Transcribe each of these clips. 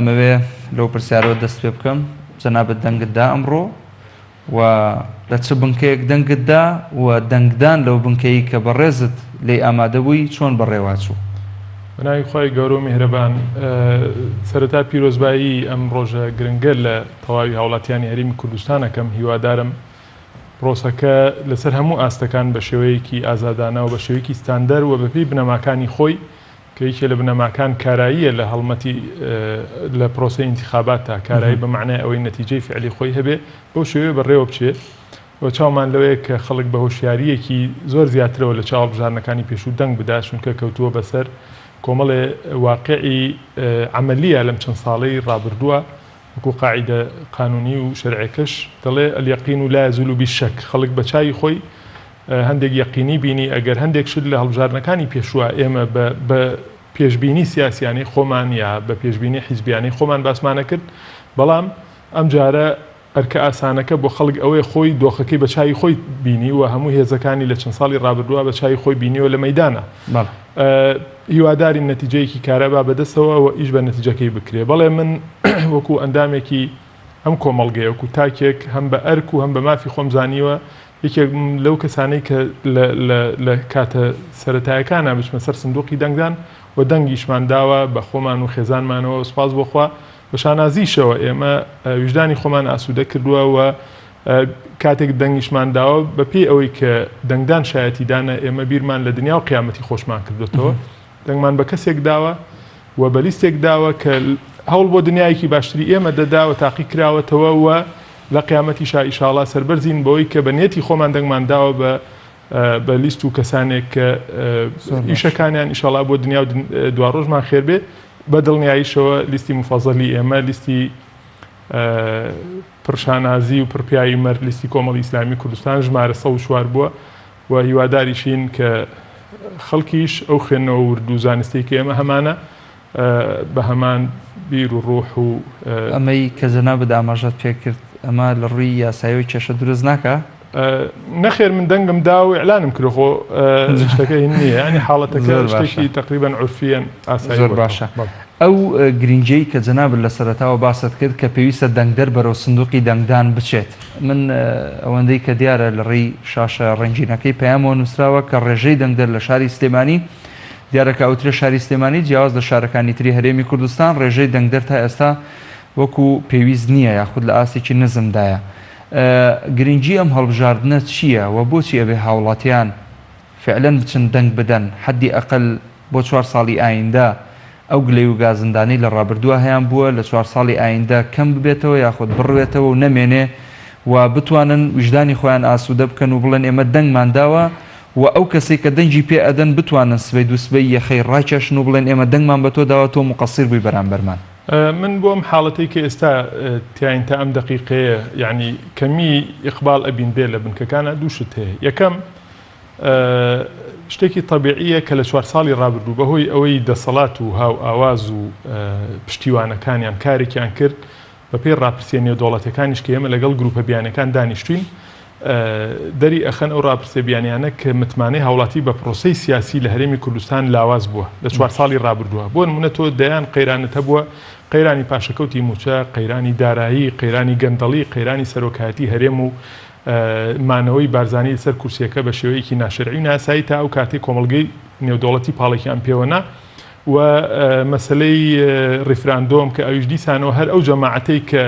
ئەمەوێ لەو پرسیارەوە دەست پێ بکەم جەنابەت دەنگتدا ئەمڕۆ و لە چ بنکەیەک دەنگتدا و دەنگدان لەو بنکەی کە بەڕێزت لێ ئامادە بووی چۆن بەڕێواچوو؟ بەناوی خۆی گەورە و میهرەبان سەرەتا پیرۆزبایی ئەم ڕۆژە گرنگە لە تەواوی هاوڵاتیانی هەرێمی کوردستانەکەم هیوادارم پرۆسەکە لەسەر هەموو ئاستەکان بە شێوەیەکی ئازادانە و بە شێوەیەکی ستاندەر و بەپێی بنەماکانی خۆی کە یەکێ لە بنەماکان کاراییە لە هەڵمەتی لە پرۆسەی انتخابات تا کارایی بە معنای ئەوەی نەتیجەی فعلی خۆی هەبێ بەو شێوەیە بەڕێوە بچێت و چاومان لەوەیە کە خەڵک بە هۆشیاریەکی زۆر زیاترەوە لە چاوەڵ بژارنەکانی پێشوو دەنگ بدا چونکە کەوتووە بەسەر کۆمەڵێ واقعی عملیە لەم چەند ساڵەی ڕابردووە وەکو قاعدە قانونی و شەرعەکەش دەڵێ اليقین لا يزول بالشك خەڵک بە چای خۆی هەندێک یەقینی بینی ئەگەر هەندێک شت لە هەڵبژارنەکانی پێشووە ئێمە بە پێشبینی سیاسیانی خۆمان یا بە پێشبینی حیزبیانی خۆمان باسمانە کرد بەڵام ئەم جارە ئەرکە ئاسانەکە بۆ خەڵک ئەوەی خۆی دۆخەکەی بە چای خۆی بینی و هەموو هێزەکانی لە چەند ساڵی ڕابردووە بە چای خۆی بینیەوە لە مەیدانە هیواداری نەتیجەیەکی کارەبا بەدەستەوە و ئیش بە نەتیجەکەی بکرێ بەڵێ من وەکو ئەندامێکی ئەم کۆمەڵگەیە وەکو تاکێک هەم بە ئەرک و هەم بە مافی خۆم زانیوە یەکێک لەو کەسانەی کە لە کاتە سەرەتایەکانە بچمە سەر سندوقی دەنگدان و دەنگیشمان داوە بە خۆمان و خێزانمانەوە سوپاس بۆخوا بە شانازیشەوە ئێمە ویژدانی خۆمان ئاسوودە کردووە و کاتێک دەنگیشمان داوە بە پێی ئەوەی کە دەنگدان شایەتیدانە ئێمە بیرمان لە دنیا و قیامەتی خۆشمان کردوێتەوە دەنگمان بە کەسێک داوە و بە لیستێک داوە کە هەوڵ بۆ دنیایەکی باشتری ئێمە دەداوە تاقی کراوەتەوە و لە قیامەتی ئینشاءالله سەربەرزین بەوەی کە بە نێتی خۆمان دەنگمان داوە بە لیست و کەسانێک کە ئیشەکانیان ئینشاءالله بۆ دنیا و دوا ڕۆژمان خێر بێ بە دڵنیاییشەوە لیستی مفەزەلی ئێمە لیستی پرشانازی و پرپیایی مەرد لیستی کۆمەڵی ئیسلامی کوردستان ژمارە 104 بووە و هیواداریشین کە خەڵکیش ئەو خوێندنەوە ورد و زانستەی کە ئێمە هەمانە بە هەمان بیر و ڕۆح و ئەمەی کە جەنابەت ئاماژەت پێ کرد ئەمە لە ڕووی یاسایی و کێشە دروست ناکە؟ نەخێر من دەنگم دا و ئیعلانم کردخۆ شتەکەی نییە ینی حاڵەتەکە شتێکی تقریبا عورفیان ئاسایی زۆر باشە. ئەو گرنگجەی کە جەنابەت لە سەرەتاوە باست کرد کە پێویستە دەنگدەر بەرەو سندوقی دەنگدان بچێت من ئەوەندەی کە دیارە لە ڕێی شاشە ڕنجینەکەی پەیامەوە نووسراوە کە ڕێژەی دەنگدەر لە شاری سلێمانی دیارەکە ئەوترێ شاری سلێمانی جیاواز لە شارەکانی تری هەرێمی کوردستان ڕێژەی دەنگدەر تا ئێستا وەکو پێویست نییە یاخود لە ئاسێکی نزمدایە. گرنگی ئەم هەڵبژاردنە چییە و بۆچی ئەبێ هاوڵاتیان فعلەن بچن دەنگ بدەن حەدی ئەقل بۆ 4 ساڵی ئایندا ئەو گلەی و گازندانەی لە ڕابردووە هەیان بووە لە 4 ساڵی ئایندا کەم ببێتەوە یاخود بڕوێتەوە و نەمێنێ و بتوانن وجدانی خۆیان ئاسوودە بکەن و بڵێن ئێمە دەنگمان داوە و ئەو کەسێک کە دەنگی پێ ئەدەن بتوانن سبەی دووسبەی یەخەی ڕاکێشن و بڵێن ئێمە دەنگمان بە تۆ داوە تۆ مقەسیر بووی بەرامبەرمان. من بۆ ئەم حاڵەتەی کە ئێستا تیاین تا ئەم دقیقەیە یعنی کەمی ئیقبال ئەبین بێ لە بنکەکانە دوو شت هەیە. یەکەم شتێکی طبیعیە کە لە 4 ساڵی ڕابردوو بەهۆی ئەوەی دەسەڵات و هاو ئاواز و پشتیوانەکانیان کارێکیان کرد بە پێی ڕاپرسیە نێودەوڵەتەکانیش کە ئێمە لەگەڵ گروپە بیانەکان دانیشتوین دەری ئەخەن ئەو ڕاپرسە بیانیانە کە متمانەی هاوڵاتی بە پرۆسەی سیاسی لە هەرێمی کوردستان لاواز بووە لە 4 ساڵی ڕابردووە بۆ نمونە تۆ دەیان قەیرانت هەبووە قەیرانی پاشەکەوتی موچە قەیرانی دارایی قەیرانی گەندەڵی قەیرانی سەرۆکایەتی هەرێم و مانەوەی بارزانی سەر کورسیەکە بە شێوەیەکی ناشەرعی و ناسایی تا ئەو کاتێک کۆمەڵگەی نێودەوڵەتی پاڵێکیان پێوەنا و مەسلەی ڕیفراندۆم کە ئەویش دیسانەوە هەر ئەو جەماعەتەی کە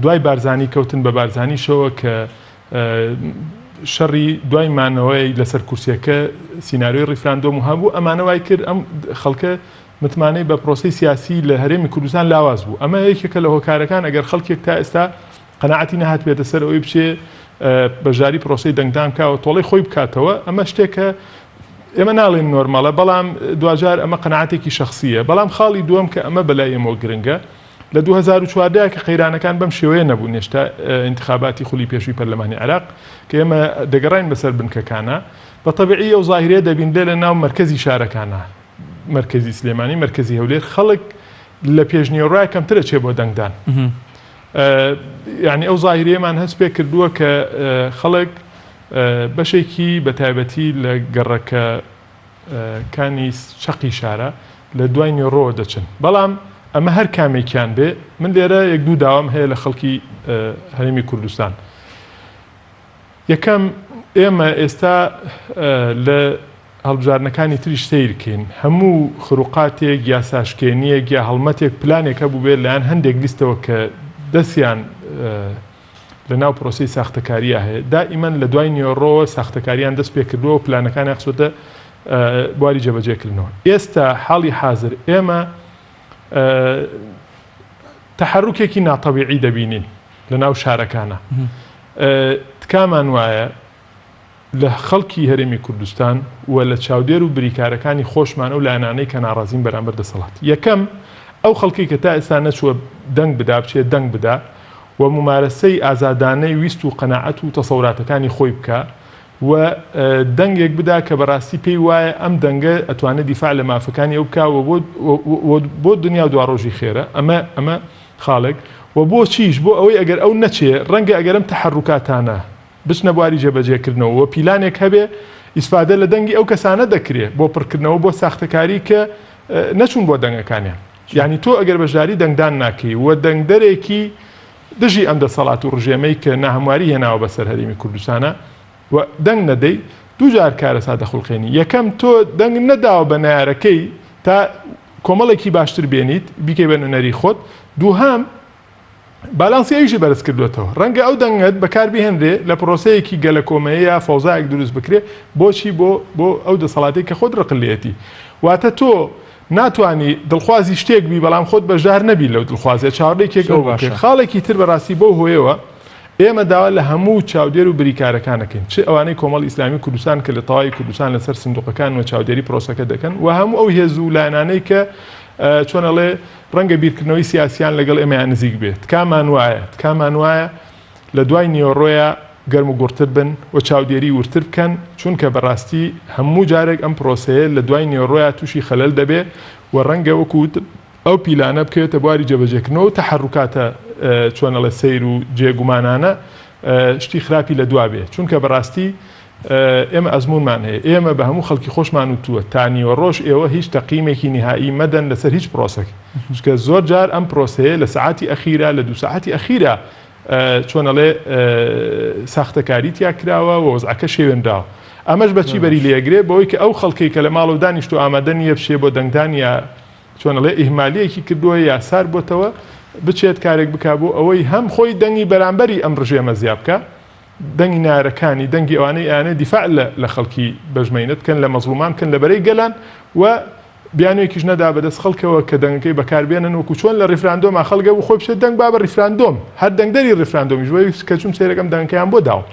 دوای بارزانی کەوتن بە بارزانیشەوە کە شەڕی دوای مانەوەی لەسەر کورسیەکە سیناریۆی ڕیفراندۆم و هەبوو ئەمانەوای کرد ئەم خەڵکە متمانەی بە پرۆسەی سیاسی لە هەرێمی کوردستان لاواز بوو ئەمە یەکێکە لە هۆکارەکان ئەگەر خەڵکێک تا ئێستا قەناعەتی نەهات بێتە سەر ئەوەی بچێ بەژاری پرۆسەی دەنگدان کاوە تۆڵەی خۆی بکاتەوە ئەمە شتێکە ئێمە ناڵێن نۆرمالە بەڵام دوجار ئەمە قەناعەتێکی شخصیە بەڵام خاڵی دووەم کە ئەمە بەلای ئێمە گرنگە لە 2014 کە قەیرانەکان بەم شێوەیە نەبوو نێشتا انتخاباتی خولی پێشووی پەرلەمانی عێراق کە ئێمە دەگەڕین بەسەر بنکەکانە بە تەبیعی ئەو زاهیرەیە دەبین لە ناو مرکزی شارەکانە مرکزی سلێمانی مرکزی هەولێر خەڵک لە پێشنیێڕای کەمترە چێ بۆ دەنگدان یعنی ئەو زاهیرەیەمان هەست پێ کردووە کە خەڵک بەشێکی بە تایبەتی لە گەڕەکە کانی چەقی شارە لە دوای نیێڕۆ دەچن بەڵام ئەمە هەر کامێکیان بێ من لێرە یەک دوو داوام هەیە لە خەڵکی هەرێمی کوردستان. یەکەم ئێمە ئێستا لە هەڵبژارنەکانی تریش سیرکەین هەموو خروقاتێک یا ساشکێنیەک یا هەڵمەتێک پلانێک هەبوو بێت لەیان هەندێک لیستەوە کە دەستیان لە ناو پرۆسی ساختەکاریە هەیە دائیمەن لە دوای نیۆڕۆ ساختەکاریان دەست پێ کردووە و پلانەکانی خسوتە بواری جێبەجێکردنەوە. ئێستا حاڵی حاضر ئێمە تەحەڕوکێکی ناتەبیعی دەبینین لە ناو شارەکانە. تکامان وایە لە خەڵکی هەرێمی کوردستان و لە چاودێر و بریکارەکانی خۆشمان و لایەنانەی کە ناڕازین بەرامبەر دەسەڵات. یەکەم ئەو خەڵکی کە تا ئێستا نەچووە دەنگ بدا بچێت دەنگ بدا و ممارەسەی ئازادانەی ویست و قەناعەت و تەسەوراتەکانی خۆی بکە و دەنگێک بدا کە بەڕاستی پێی وایە ئەم دەنگە ئەتوانێت دیفاع لە مافەکانی ئەو بکە بۆ دنیا و دواڕۆژی خێرە ئەمە خاڵێک و بۆ چیش بۆ ئەوەی ئەگەر ئەو نەچێ ڕەنگە ئەگەرم تەحەڕوکاتانە بچنە بواری جێبەجێکردنەوە و پیلانێک هەبێ ئیسفادە لە دەنگی ئەو کەسانە دەکرێت بۆ پڕکردنەوە بۆ ساختەکاری کە نەچوون بۆ دەنگەکانیان. یعنی تۆ ئەگەر بەشداری دەنگدان ناکەی و دەنگدەرێکی دژی ئەم دەسەڵات و ڕژێمەی کە ناهەمواری هێناوە بەسەر هەرێمی کوردستانە و دەنگ نەدەی دووجار کارە سادەخوڵقێنی. یەکەم تۆ دەنگ نەداوە بە نارەکەی تا کۆمەڵێکی باشتر بێنیت بیکەی بە نوێنەری خۆت. دووهام بالانسی ئەویشی بەرز کردوێتەوە ڕەنگە ئەو دەنگت بەکاربهێنرێ لە پرۆسەیەکی گەلە کۆمەیە فەوزایەک دروست بکرێ بۆچی بۆ ئەو دەسەڵاتی کە خۆت ڕقلێتی واتە تۆ ناتوانانی دڵخوازی شتێک بی بەڵام خۆت بەژار نەبی لەو دڵخوازیە چاوەڕێکێک خاڵێکی تر بەڕاستی بۆ هۆیەوە ئێمە داوا لە هەموو چاودێر و بریکارەکانەکەین چ ئەوانەی کۆمەڵ ئیسلامی کوردستان کە لە تەواوی کوردستان لەسەر سندوقەکان و چاودێری پرۆسەکە دەکەن و هەموو ئەو هێز و لایەنانەی کە چۆنەڵێ ڕەنگە بیرکردنەوەی سیاسیان لەگەڵ ئێمەیان نزیک بێت. تکامان وایە لە دوای نیۆڕۆیە گەرم و گورتر بن و چاودێری ورتر بکەن چونکە بەڕاستی هەموو جارێک ئەم پرۆسەیە لە دوای نیۆڕۆیە تووشی خەلەل دەبێ و ڕەنگە وەکوت ئەو پیلانە بکەوێتە بواری جێبەجێکردنەوە و تەحەڕوکاتە چۆنەڵە سەیر و جێگومانانە شتی خراپی لە دوا بێ چونکە بەڕاستی ئێمە ئەزمونمان هەیە ئێمە بە هەموو خەڵکی خۆشمان وتووە تا نیوەڕۆژ ئێوە هیچ تەقیمێکی نهایی مەدەن لەسەر هیچ پرۆسەکە چونکە زۆر جار ئەم پرۆسەیە لە سەعاتی ئەخیرە لە 2 ساعتی ئەخیرە چۆنەڵێ ساختەکاری تیا کراوە و وەزعەکە شێوێنراوە. ئەمەش بەچی بەری لێگرێ بەوەی کە ئەو خەڵکی کە لە ماڵ و دانیشت و ئامادە نیە بشێ بۆ دەنگدان یا چۆنەڵێ ئیهمالیەکی کردووە یا سار بۆتەوە بچێت کارێک بکا بۆ ئەوەی هەم خۆی دەنگی بەرامبەری ئەم ڕژێمە زیاد بکە دەنگی نارەکانی دەنگی ئەوانەی ئەیانێ دیفاع لە خەڵکی بەژمەینت بکەن لە مەزڵومان بکەن لەبەرەی گەلان و بیانوێکیش نەدا بەدەست خەڵکەوە کە دەنگەکەی بەکاربێنن وەکو چۆن لە ڕیفراندۆمە خەڵگە و خۆی بچێت دەنگ با بە ڕیفراندۆم هەر دەنگدەری ڕیفراندۆمیش وەی کە چوم سێرەکەم دەنگەکەیان بۆ داوە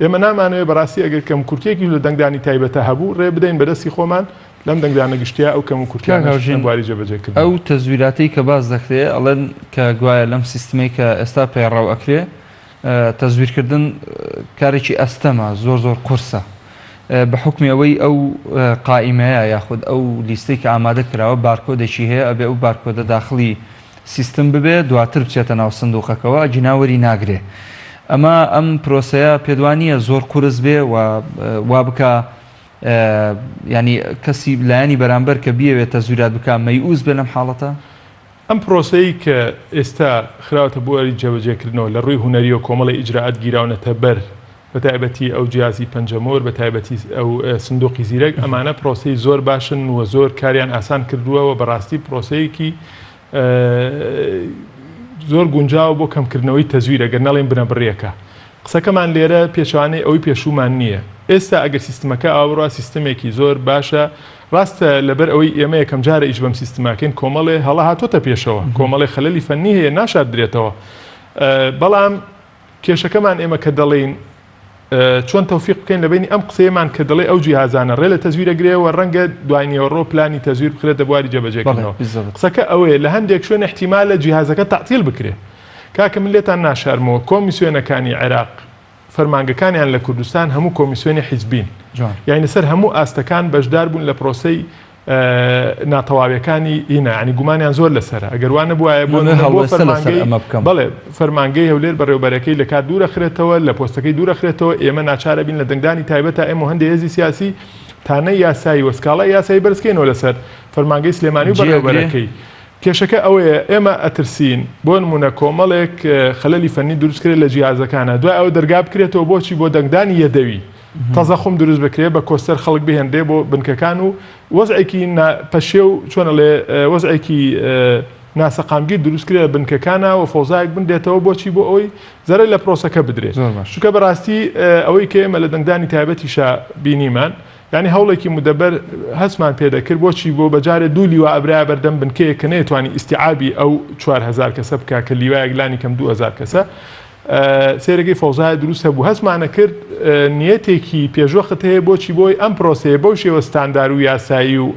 ئێمە نامانەوێت بەڕاستی ئەگەر کەم کورتێکی لە دەنگدانی تایبەتە هەبوو ڕێ بدەین بەدەستی خۆمان لەم دەنگدانە گشتیا ئەو کەم و کورتیان بواری جێبەجێکردن. ئەو تەزویراتی کە باز دەکرێت ئەڵێن کە گوایە لەم سیستمی کە ئێستا پێڕاو ئەکرێ تەزویرکردن کارێکی ئەستەمە زۆر قورسە بە حکمی ئەوەی ئەو قائیمەیە یاخود ئەو لیستەی کە ئامادە کراوە بارکۆدێکی هەیە ئەبێ ئەو بارکۆدە داخلی سیستم ببێ دواتر بچێتە ناو سندوقەکەەوە جناوەری ناگرێ. ئەمە ئەم پرۆسەیە پێدوانیە زۆر قورس بێ و وا بکە ینی کەسی لایەنی بەرامبەر کە بیەوێت تەزویرات بکە مەیئوز بێ لەم حاڵەتە. ئەم پرۆسەی کە ئێستا خراوەتە بۆ جێبەجێکردنەوە لە ڕووی هونەری و کۆمەڵی ئیجراعات گیراونەتە بەر بەتایبەتی ئەو جیازی پەنجەمۆر بەتایبەتی ئەو سندوقی زیرەک ئەمانە پرۆسەی زۆر باشن و زۆر کاریان ئاسان کردووەوە بەڕاستی پرۆسەیەکی زۆر گونجاو بۆ کەمکردنەوەی تەزویرە گەر نەڵێن بنە بڕیەکە. قسەکەمان لێرە پێشوانەی ئەوەی پێشومان نییە. ئێستا ئەگەر سیستمەکە ئاوڕوا سیستمێکی زۆر باشە ڕاستە لەبەر ئەوەی ئێمە یەکەم جارە ئیش بەم سیستماکەین کۆمەڵێ هەڵا هاتۆتە پێشەوە کۆمەڵی خەلەلی فەنی هەیە ناشاردرێتەوە بەڵام کێشەکەمان ئێمە کە دەڵێن چۆن تەوفیق بکەین لەبینی ئەم قسەیەمان کە دەڵێ ئەو جیهازانە ڕێ لە تەزویرە گرێەوە ڕەنگە دواییەوە پلانی تەزویر بکرێتە بواری جێبەجێکردنەوە. قسەکە ئەوەیە لە هەندێک شوێن احتیمالە جیهازەکە تەعتیل بکرێت. کاکە من لێتان ناشارمەوە کۆمیسیۆنەکانی عێراق فەرمانگەکانیان لە کوردستان هەموو کۆمیسیۆنی حیزبین یعنی سەر هەموو ئاستەکان بەشدار بوون لە پرۆسەی ناتەواویەکانی ئینە ینی گومانیان زۆر لەسەرە ئەگەروانە بواە بڵێ فەرمانگەی هەولێر بەڕێوبەرەکەی لە کات دوورە خرێتەوە لە پۆستەکەی دوورە خرێتەوە ئێمە ناچارە بین لە دەنگدانی تایبەتە ئێمە هەندێک هێزی سیاسی تانەی یاسایی وەسکاڵای یاسایی بەرزکەینەوە لەسەر فەرمانگەی سلێمانی و بەڕێوبەرەکەی کێشەکە ئەوەیە ئێمە ئەترسین بۆ نمونە کۆمەڵێک خەلەلی فەنی دروستکرێت لە جیهازەکانە دوای ئەوە دەرگا بکرێتەوە بۆچی بۆ دەنگدانی یەدەوی تازە خۆم دروست بکرێت بە کۆستەر خەڵک بهێندێ بۆ بنکەکان و وەزعێکی پەشێ و چۆنە لێ وەزعێکی ناسەقامگیر دروستکرێت لە بنکەکانە و فۆزایەک بندێتەوە بۆچی بۆ ئەوی زەرەی لە پرۆسەکە بدرێت چونکە بەڕاستی ئەوەی کە ئێمە لە دەنگدانی تایبەتیشا بینیمان یعنی هەوڵێکی مدەبەر هەستمان پێدەکرد بۆچی بۆ بەجارێ دوو لیوا ئەبرای بەردەم بنکەیە کە نەیەتوانی ئیستیعابی ئەو 4000 کەسە بکە کە لیوایەک لانی کەم 2000 کەسە سێرەکەی فەوزای دروست هەبوو هەستمانە کرد نیەتێکی پێشوەخت هەیە بۆچی بۆی ئەم پرۆسەیە بەو شێوە ستاندار و یاسایی و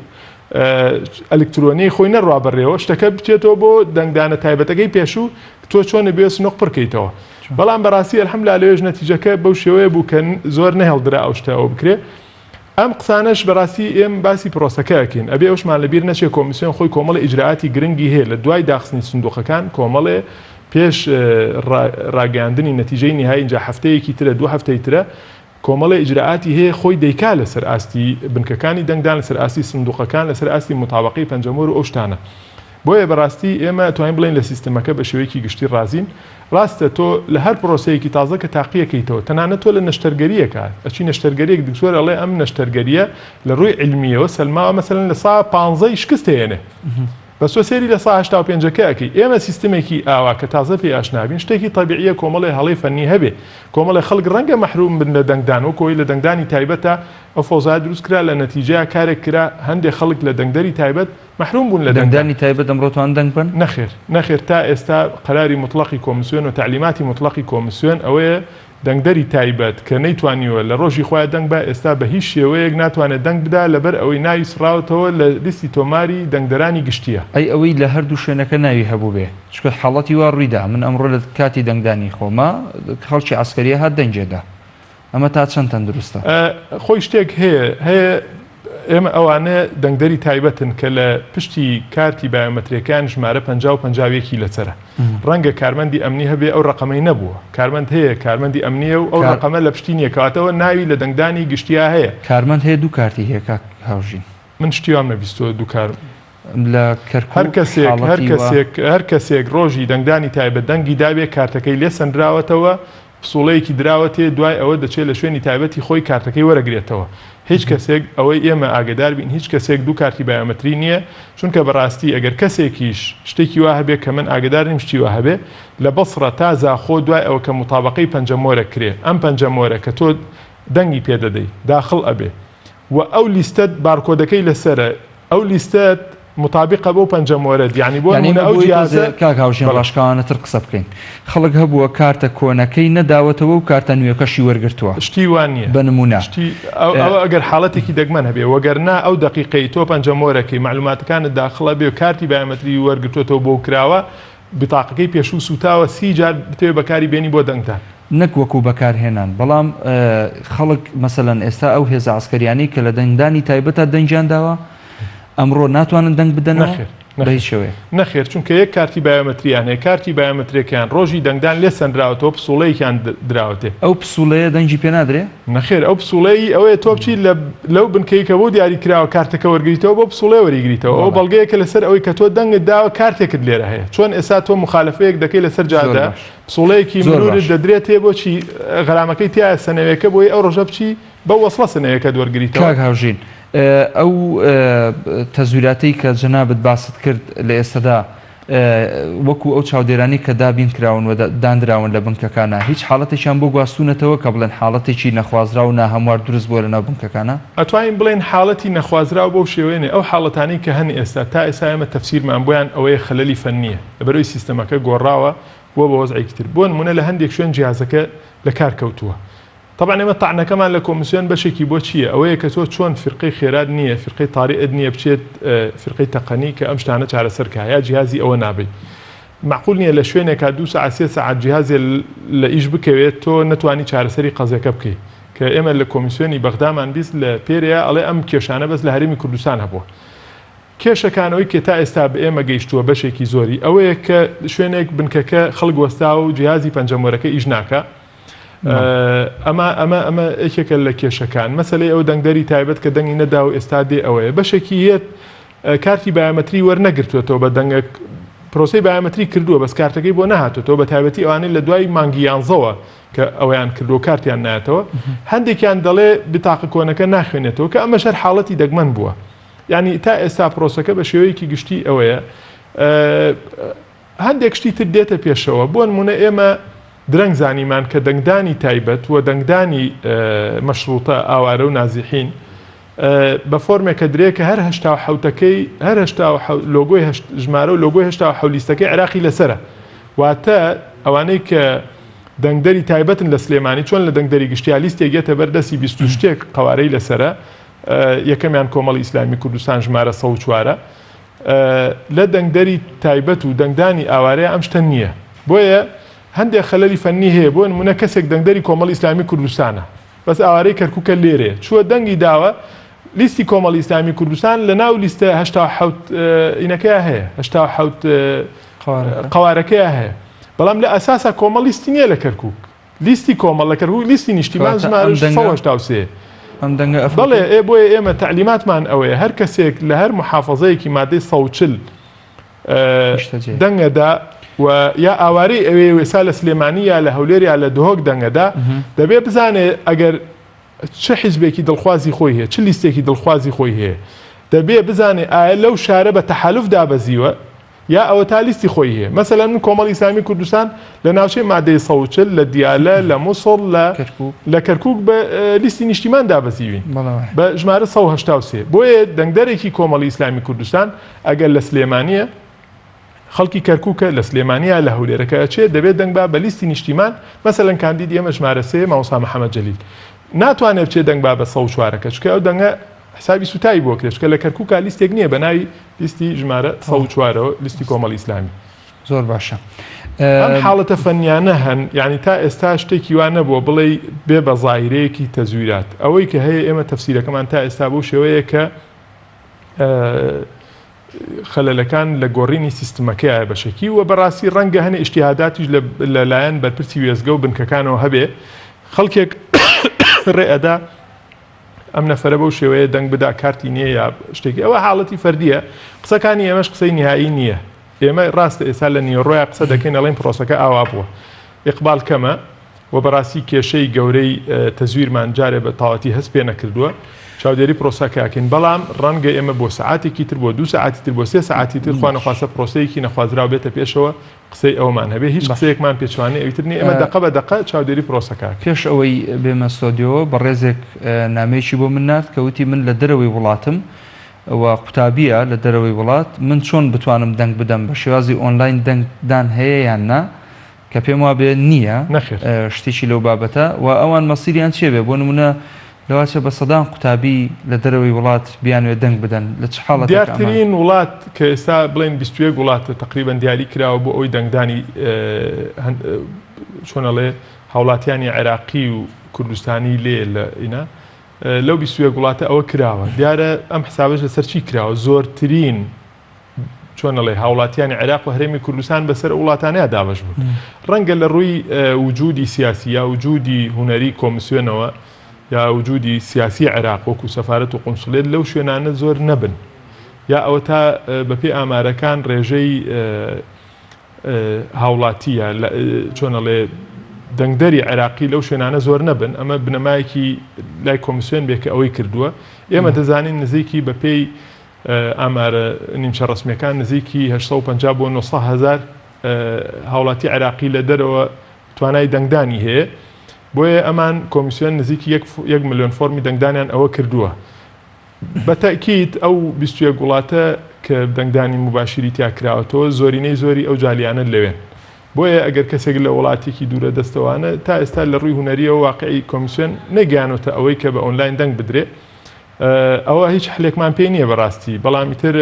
ئەلکترۆنی خۆی نەڕوا بڕێەوە شتەکە بچێتەوە بۆ دەنگدانە تایبەتەکەی پێشوو تۆ چۆن بێ سنوق پڕکەیتەوە بەڵام بەڕاستی ئەلحەمدولیلا لەوێژ نەتیجەکە بەو شێوەیە بوو کە زۆر نەهێڵدرا ئەو شتەوە بکرێت ئەم قسانەش بەڕاستی ئێمە باسی پرۆسەکەکەین ئەبێ ئەوشمان لەبیر نەچێت کۆمیسیۆن خۆی کۆمەڵی ئیجراعاتی گرنگی هەیە لە دوای داخستنی سندوقەکان کۆمەڵێ پێش ڕاگەاندنی نەتیجەی نهایی اینجا هەفتەیەکی ترە دوو هەفتەی ترە کۆمەڵی ئیجراعاتی هەیە خۆی دەیکا لەسەر ئاستی بنکەکانی دەنگدان لەسەر ئاستی سندوقەکان لەسەر ئاستی مطابقی پەنجەمۆر و ئەو شتانە بۆیە بەڕاستی ئێمە توانین بڵین لە سیستەمەکە بە شێوەیەکی گشتی ڕازین ڕاستە تۆ لە هەر پرۆسەیەکی تازە کە تاقیەکەیتەوە تەنانەت تۆ لە نەشتەرگەریەکە ئەچی نەشتەرگەریەک دکتۆر ئەڵێ ئەم نەشتەرگەریە لە ڕووی علمیەوە سەلماوە مەسەلەن لە سا 15 شکست هێنێ بەسۆ سێری لە سا 85ەکەی ئێمە سیستمێکی ئاوا کە تازە پێی ئاشنابین شتێکی تەبیعیە کۆمەڵی هەڵی فەنی هەبێ کۆمەڵی خەڵک ڕەنگە مەحروم بن لە دەنگدان و کۆی لە دەنگدانی تایبەتە ئەو فۆزای دروستکرا لە نەتیجەیە کارێک کرا هەندێک خەڵک لە دەنگدەری تایبەت مەحروم بوون لە دەنگدانی تایبەت ئەمڕۆتوان دەنگ بن نەخێر تا ئێستا قەراری مطلقی کۆمیسیۆن و تعلیماتی مطلقی کۆمیسیۆن ئەوەیە دەنگدەری تایبەت کە نەیتوانیوە لە ڕۆژی خۆیان دەنگ بە ئێستا بە هیچ شێوەیەک ناتوانێت دەنگ بدا لەبەر ئەوەی ناوی سراوتەوە لە لیستی تۆماری دەنگدەرانی گشتیە ئەوەی لە هەردوو شوێنەکە ناوی هەبوو بێ چکە حاڵەتی وا ڕوویدا من ئەمڕۆ لە کاتی دەنگدانی خۆمە خەڵکی عسکەریە هات دەنجێدا ئەمە تا چەند تەندروستە خۆی شتێک هەیە ئێمە ئەوانە دەنگدەری تایبەتن کە لە پشتی کارتی بایۆمەتریەکان ژمارە 50 لەسەرە ڕەنگە کارمەندی ئەمنی هەبێ ئەو ڕقەمەی نەبووە کارمەند هەیە کارمەندی ئەمنیە و ئەو ڕقەمە لە پشتی نیەکاتەوە ناوی لە دەنگدانی گشتیا هەیە کارمەند هەیە دوو کارتی هەیە کاک هاوژین من شتیوام نەبیستەوە دوو کار لە کەرکووک هەر کەسێک ڕۆژی دەنگدانی تایبەت دەنگی دابێ کارتەکەی لێ سەندراوەتەوە پسوڵەیەکی دراوەتێ دوای ئەوە دەچێت لە شوێنی تایبەتی خۆی کارتەکەی وەرەگرێتەوە هیچ کەسێک ئەوەی ئێمە ئاگدار بین هیچ کەسێک دوو کارتی بایۆمەتری نییە چونکە بەڕاستی ئەگەر کەسێکیش شتێکی وا هەبێ کە من ئاگدار نیم شتی وا هەبێ لە بەسڕە تا زاخۆ دوای ئەوە کە مطابقەی پەنجەمۆرە کرێ ئەم پەنجەمۆرە کە تۆ دەنگی پێدەدەی داخڵ ئەبێ و ئەو لیستەت بارکۆدەکەی لەسرە ئەو لیستەت مطابقە بۆ پەنجەمۆرە یعنی بۆ ئەو جیازە کاکاوژین ڕاشکانەتر قسە بکەین خەڵک هەبووە کارتە کۆنەکەی نەداوەتەوە و کارتە نوێەکەشی وەرگرتووە شتی وان نییە بنمونە ئەوە ئەگەر حاڵەتێکی دەگمەن هەبێ وەگەرنا ئەو دقیقەی تۆ پەنجەمۆرەکەی معلوماتەکانت داخڵە بێ و کارتی بایۆمەتری وەرگرتوێتەوە بۆ کراوە بتاقەکەی پێشوو سوتاوە 30 جار بتوێ بەکاری بێنی بۆ دەنگدان نەک وەکو بەکارهێنان بەڵام خەڵک مەسەلەن ئێستا ئەو هێزە عسکەریانی کە لە دەنگدانی تایبەتە دەنجیان داوە ئەمڕۆ ناتوانن دەنگ بدەنەوە نەخێر چونکە یەک کارتی بایۆمەتریان هەیە کارتی بایۆمەتریەکان ڕۆژی دەنگدان لێ سەندراوەتەوە پسوڵەیەکیان دراوەتێ ئەو پسوڵەیە دەنگی پێ نادرێ نەخێر ئەو پسوڵەی ئەوەیە تۆ بچی لەو بنکەی کە بۆ دیاری کراوە کارتەکە وەرگریتەوە بۆ پسوڵێ وەریگریتەوە ئەو بەڵگەیەکە لەسەر ئەوەی کە تۆ دەنگت داوە کارتێکت لێرە هەیە چۆن ئێستا تۆ مخالفەیەک دەکەی لەسەر جادا پسوڵەیەکی مرورت دەدرێت هەیە بۆچی غەرامەکەی تایە سنەوەیەکە بۆی ئەو ڕۆژە بچی بە وەسڵە سنەوەیەکە دووەرگریتەوە کاک هاوژین ئەو تەزویراتەی کە جەنابەت باست کرد لە ئێستادا وەکو ئەو چاودێرانی کە دابین کراون و دانراون لە بنکەکانە هیچ حاڵەتێکیان بۆ گواستونەتەوە کە بڵێن حاڵەتێکی نەخوازرا و ناهەموار دروست بۆ لەناو بنکەکانە ئەتوانین بڵێن حاڵەتی نەخوازرا بەو شێوەیە ئەو حاڵەتانی کە هەن ئێستا تا ئێستا ئێمە تەفسیرمان بۆیان ئەوەیە خەلەلی فەنیە لەبەرەوەی سیستەمەکە گۆڕاوە بۆ بە وەزعێکی تر بۆ نمونە لە هەندێک شوێن جیهازەکە لە کار کەوتووە طبعا ئێمە تاعنەکەمان لە کۆمیسیۆن بەشێکی بۆ چییە ئەوەیە کە تۆ چۆن فرقەی خێرات نییە فرقەی تاریعت نییە بچێت فرقەی تەقەنی کە ئەم شتانە چارەسەرکە یا جیهازی ئەوە نابێت معقول نییە لە شوێنێکا 2 ساعت 3 ساعت جیهازێ لە ئیش بکەوێت تۆ نتوانی چارەسەری قەزەکە بکەیت کە ئێمە لە کۆمیسیۆنی بەغدامان بیست لە پێرەیە ئەڵێ ئەم کێشانە بەس لە هەرێمی کوردستان هەبووە کێشەکانەوەی کە تا ئێستا بە ئێمە گەیشتووە بەشێکی زۆری ئەوەیە کە شوێنێک بنکەکە خەڵک وەستا و جیهازی پەنجەمۆرەکە ئیش ناکە ئەمە یەکێکە لە کێشەکان مەسەلەی ئەو دەنگدەری تایبەت کە دەنگی نەدا و ئێستا دێ ئەوەیە بەشێکی هێت کارتی بایۆمەتری وەرنەگرتوێتەوە بە دەنگە پرۆسی بایۆمەتری کردووە بەس کارتەکەی بۆ نەهاتوێتەوە بە تایبەتی ئەوانەی لە دوای مانگی 11ەوە کە ئەویان کردو کارتیان نایەتەوە هەندێکیان دەڵێ بتاقە کۆنەکە ناخوێنێتەوە کە ئەمە شەر حاڵەتی دەگمەن بووە یعنی تا ئێستا پرۆسەکە بە شێوەیەکی گشتی ئەوەیە هەندێک شتی تر دێتە پێشەوە بۆ نمونە ئێمە درەنگ زانیمان کە دەنگدانی تایبەت و دەنگدانی مەشروطە ئاوارە و نازیحین بە فۆرمێکە درێ کە هەر هەشتا و حەوتەکەی هەر لۆگۆی ژمارە و لۆگۆی هەشتا و حەولیستەکەی عێراقی لەسرە واتە ئەوانەی کە دەنگدەری تایبەتن لە سلێمانی چۆن لە دەنگدەری گشتیا لیستێک گێتە بەردەسی 26 قوارەی لەسرە یەکەمیان کۆمەڵی ئیسلامی کوردستان ژمارە 104 لە دەنگدەری تایبەت و دەنگدانی ئاوارەیە ئەم شتە نییە بۆیە هەندێک خەلەلی فەنی هەیە بۆ نمونە کەسێک دەنگدەری کۆمەڵی ئیسلامی کوردستانە بەس ئاوارەی کەرکووکە لێرێ چووە دەنگی داوە لیستی کۆمەڵی ئیسلامی کوردستان لە ناو لیستە 'اینەکەی هەیە 'قوارەکەی هەیە بەڵام لە ئەساسا کۆمەڵ لیستی نییە لە کەرکووک لیستی کۆمەڵ لە کەرکووک لیستی نیشتیمان ژمارە 183 بەڵێ بۆیە ئێمە تعلیماتمان ئەوەیە هەر کەسێک لە هەر محافەزەیەکی مادەی 140 دەنگەدا و یا ئاوارەی ئەوێ وێسا لە سلێمانی یا لە هەولێر یا لە دهۆک دەنگەدا دەبێ بزانێ ئەگەر چه حیزبێکی دڵخوازی خۆی هەیە چ لیستێکی دڵخوازی خۆی هەیە دەبێ بزانێ ئایا لەو شارە بە تەحالف دابەزیوە یا ئەوە تا لیستی خۆی هەیە مەسەلەن من کۆمەڵی ئیسلامی کوردستان لە ناوچەی مادەی 140 لە دیالە لە مووسڵ لە کەرکووک بە لیستی نیشتیمان دابەزیوین بە ژمارە 183 بۆیە دەنگدەرێکی کۆمەڵی ئیسلامی کوردستان ئەگەر لە سلێمانیە خەڵکی کەرکووکە لە سلێمانیا لە هەولێرەکە چێت دەبێت دەنگ بە لیستی نیشتیمان مەسەلەن کاندید ئێمە ژمارە 3 مامۆستا محەممەد جەلیل ناتوانێت بچێت دەنگ بە 104ەکە چکە ئەو دەنگە حسابی سوتایی بۆ کرێت چکە لە کەرکووکە لیستێک نییە بە ناوی لیستی ژمارە 104ەوە لیستی کۆمەڵی ئیسلامی زۆر باشە ئەم حاڵەتە فەنیانە هەن یعنی تا ئێستا شتێکی وانە بۆ بڵێ بێ بە زایرەیەکی تەزویرات ئەوەی کە هەیە ئێمە تەفسیرەکەمان تا ئێستا بۆ شێوەیە کە خەلەلەکان لە گۆڕینی سیستمەکەیە بەشێکی و بەڕاستی ڕەنگە هەنێ ئیشتیهاداتیش لەلایەن بەرپرسی وێزگە و بنکەکانەوە هەبێ خەڵکێک ڕێئەدا ئەم نەفرە بەو شێوەیە دەنگ بدا کارتی نییە یا شتێکی ئەوە حاڵەتی فەردیە قسەکانی ئێمەش قسەی نهایی نییە ئێمە ڕاستە ئێستا لە نیوەڕۆیە قسە دەکەین ئەڵێن پرۆسەکە ئاوا بووە ئیقبال کەمە و بەڕاستی کێشەی گەورەی تەزویرمان جارێ بە تاواتی هەست پێ نەکردووە چاودێری پرۆسەکەکەین بەڵام ڕەنگە ئێمە بۆ سەعاتێکی تر بۆ 2 سەعاتی تر بۆ 3 سەعاتی تر خوا نەخواسە پرۆسەیەکی نەخوازراو بێتە پێشەوە قسەی ئەومان هەبێ هیچ قسەیەکمان پێچوانێ ئەویتر نیە ئێمە دەقە بە دەقە چاودێری پرۆسەکە پێش ئەوەی بێمە سۆدیۆ بە ڕێزێک نامەیەکی بۆ من نات کەوتی من لە دەرەوەی وڵاتم و قوتابیە لە دەرەوەی وڵات من چۆن بتوانم دەنگ بدەم بە شێوازی ئۆنلاین دەنگدان هەیە یان نا کە پێم وا بێ نییە شتێکی لەو بابەتە و ئەوان مەسیریان چێ بێ بۆ نمونە لەواتە بە سەدان قوتابی لە دەرەوەی وڵات بیانوێ دەنگ بدەن لە چ حاڵەتێک دیارترین وڵات کە ئێستا بڵێن 21 وڵاتە تقریبان دیاری کراوە بۆ ئەوی دەنگدانی چۆنەڵێ هاوڵاتیانی عێراقی و کوردستانی لێ لە ئینا لەو 21 وڵاتە ئەوە کراوە دیارە ئەم حسابش لەسەر چی کراوە زۆرترین چۆنەڵێ هاوڵاتیانی عێراق و هەرێمی کوردستان بەسەر وڵاتانەیە دابەش بوون ڕەنگە لە ڕووی وجودی سیاسی یا وجودی هونەری کۆمیسیۆنەوە یا وجودی سیاسی عێراق وەکو سەفارەت و قونسڵێت لەو شوێنانە زۆر نەبن یا ئەوە تا بەپێی ئامارەکان ڕێژەی هاوڵاتیە چۆنەڵێ دەنگدەری عێراقی لەو شوێنانە زۆر نەبن ئەمە بنەمایەکی لای کۆمیسیۆن بێکە ئەوەی کردووە ئێمە دەزانین نزیکی بەپێی ئامارە نیمچە ڕسمیەکان نزیکی 850 بۆ 900,000 هاوڵاتی عێراقی لە دەرەوە توانای دەنگدانی هەیە بۆیە ئەمان کۆمیسیۆن نزیکی 1 ملیۆن فۆرمی دەنگدانیان ئەوە کردووە بە تەکید ئەو 21 وڵاتە کە دەنگدانی مباشری تیا کراوەتەوە زۆرینەی زۆری ئەو جالیانە لەوێن بۆیە ئەگەر کەسێک لە وڵاتێکی دوورە دەستەوانە تا ئێستا لە ڕووی هونەریەوە واقعی کۆمیسیۆن نەگەیانۆتە ئەوەی کە بە ئۆنلاین دەنگ بدرێ ئەوە هیچ حلێکمان پێ نییە بەڕاستی بەڵامی تر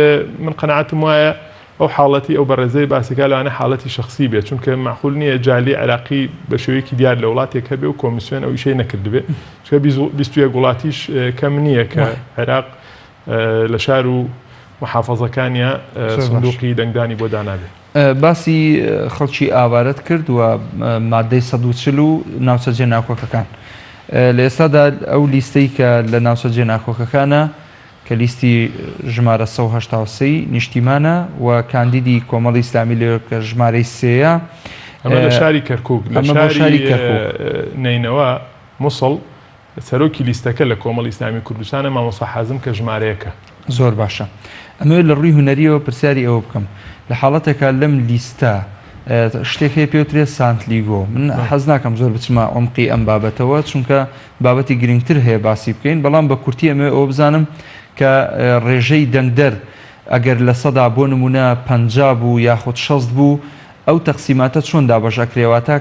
من قەنەعەتم وایە ئەو حاڵەتی ئو بەڕێزەی باسیکا لەوانە حاڵەتی شخصی بێت چونکە معقول نییە جالی عێراقی بە شێوەیەکی دیار لە وڵاتێک هەبێ و کۆمیسیۆن ئەو ئیشەی نەکردبێ چکە 21 وڵاتیش کەم نییە کە عێراق لە شار و محافەزەکانیە سندوقی دەنگدانی بۆ دانابێت باسی خەڵکی ئاوارەت کرد و مادەی 140 و ناوچەجێ ناکۆکەکان لە ئێستادا ئەو لیستەی کە لە ناوچەجێ ناکۆکەکانە کە لیستی ژمارە 183 نیشتیمانە و کاندیدی کۆمەڵی ئیسلامی لێ کە ژمارەی سێیە. ئەمە لە شاری کەرکووک لە شاری نینەوە مووسڵ سەرۆکی لیستەکە لە کۆمەڵی ئیسلامی کوردستانە مامۆستا حازم کە ژمارەیەکە. زۆر باشە. ئەمە لە ڕووی هونەریەوە پرسیاری ئەوە بکەم لە حاڵەتێکە لەم لیستە شتێک هەیە پێوترێت سانتلیگۆ. من حەز ناکەم زۆر بچمە عمقی ئەم بابەتەوە چونکە بابەتی گرنگتر هەیە باسی بکەین، بەڵام بە کورتی ئەمە ئەوە بزانم کە ڕێژەی دەنگدەر ئەگەر لە سەدا بۆ نمونە 50 بوو یاخود 60 بوو ئەو تەقسیماتە چۆن دابەشەکرێواتە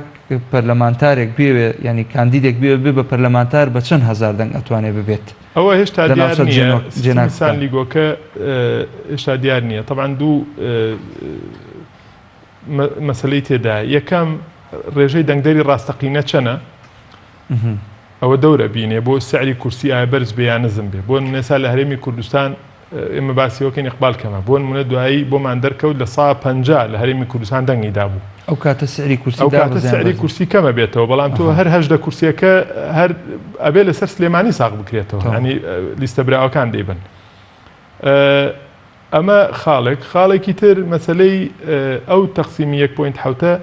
پەرلەمانتارێک بێ ینی کاندیدێک بێ بە پەرلەمانتار بە چەند هەزار دەنگ ئەتوانێ ببێت. ئەوە هێشتا دیار نییە سانتلیگۆکە هێشتا دیار نییە. طبعاً دوو مەسلەی تێدا یەکەم ڕێژەی دەنگدەری ڕاستەقینە چەنە ئەوە دەورە بینێ بۆ سعری کورسی ئایا بەرز بێ یان نزم بێ. بۆ نمونە لە هەرێمی کوردستان ئێمە باسیەوەکەین ئیقبال کەمە بۆ نمونە دوایی بۆمان دەرکەوت لە 150 لە هەرێمی کوردستان دەنگی دابوو. ئەو کاتە سعری کورسی کەمە بێتەوە، بەڵام تۆ هەر هەژدە کورسیەکە هەر ئەبێ لەسەر سلێمانی ساغ بکرێتەوە، ینی لیستە براوەکان دەیبن. ئەمە خاڵێکی تر مەسلەی ئەو تەقسیمی 1.7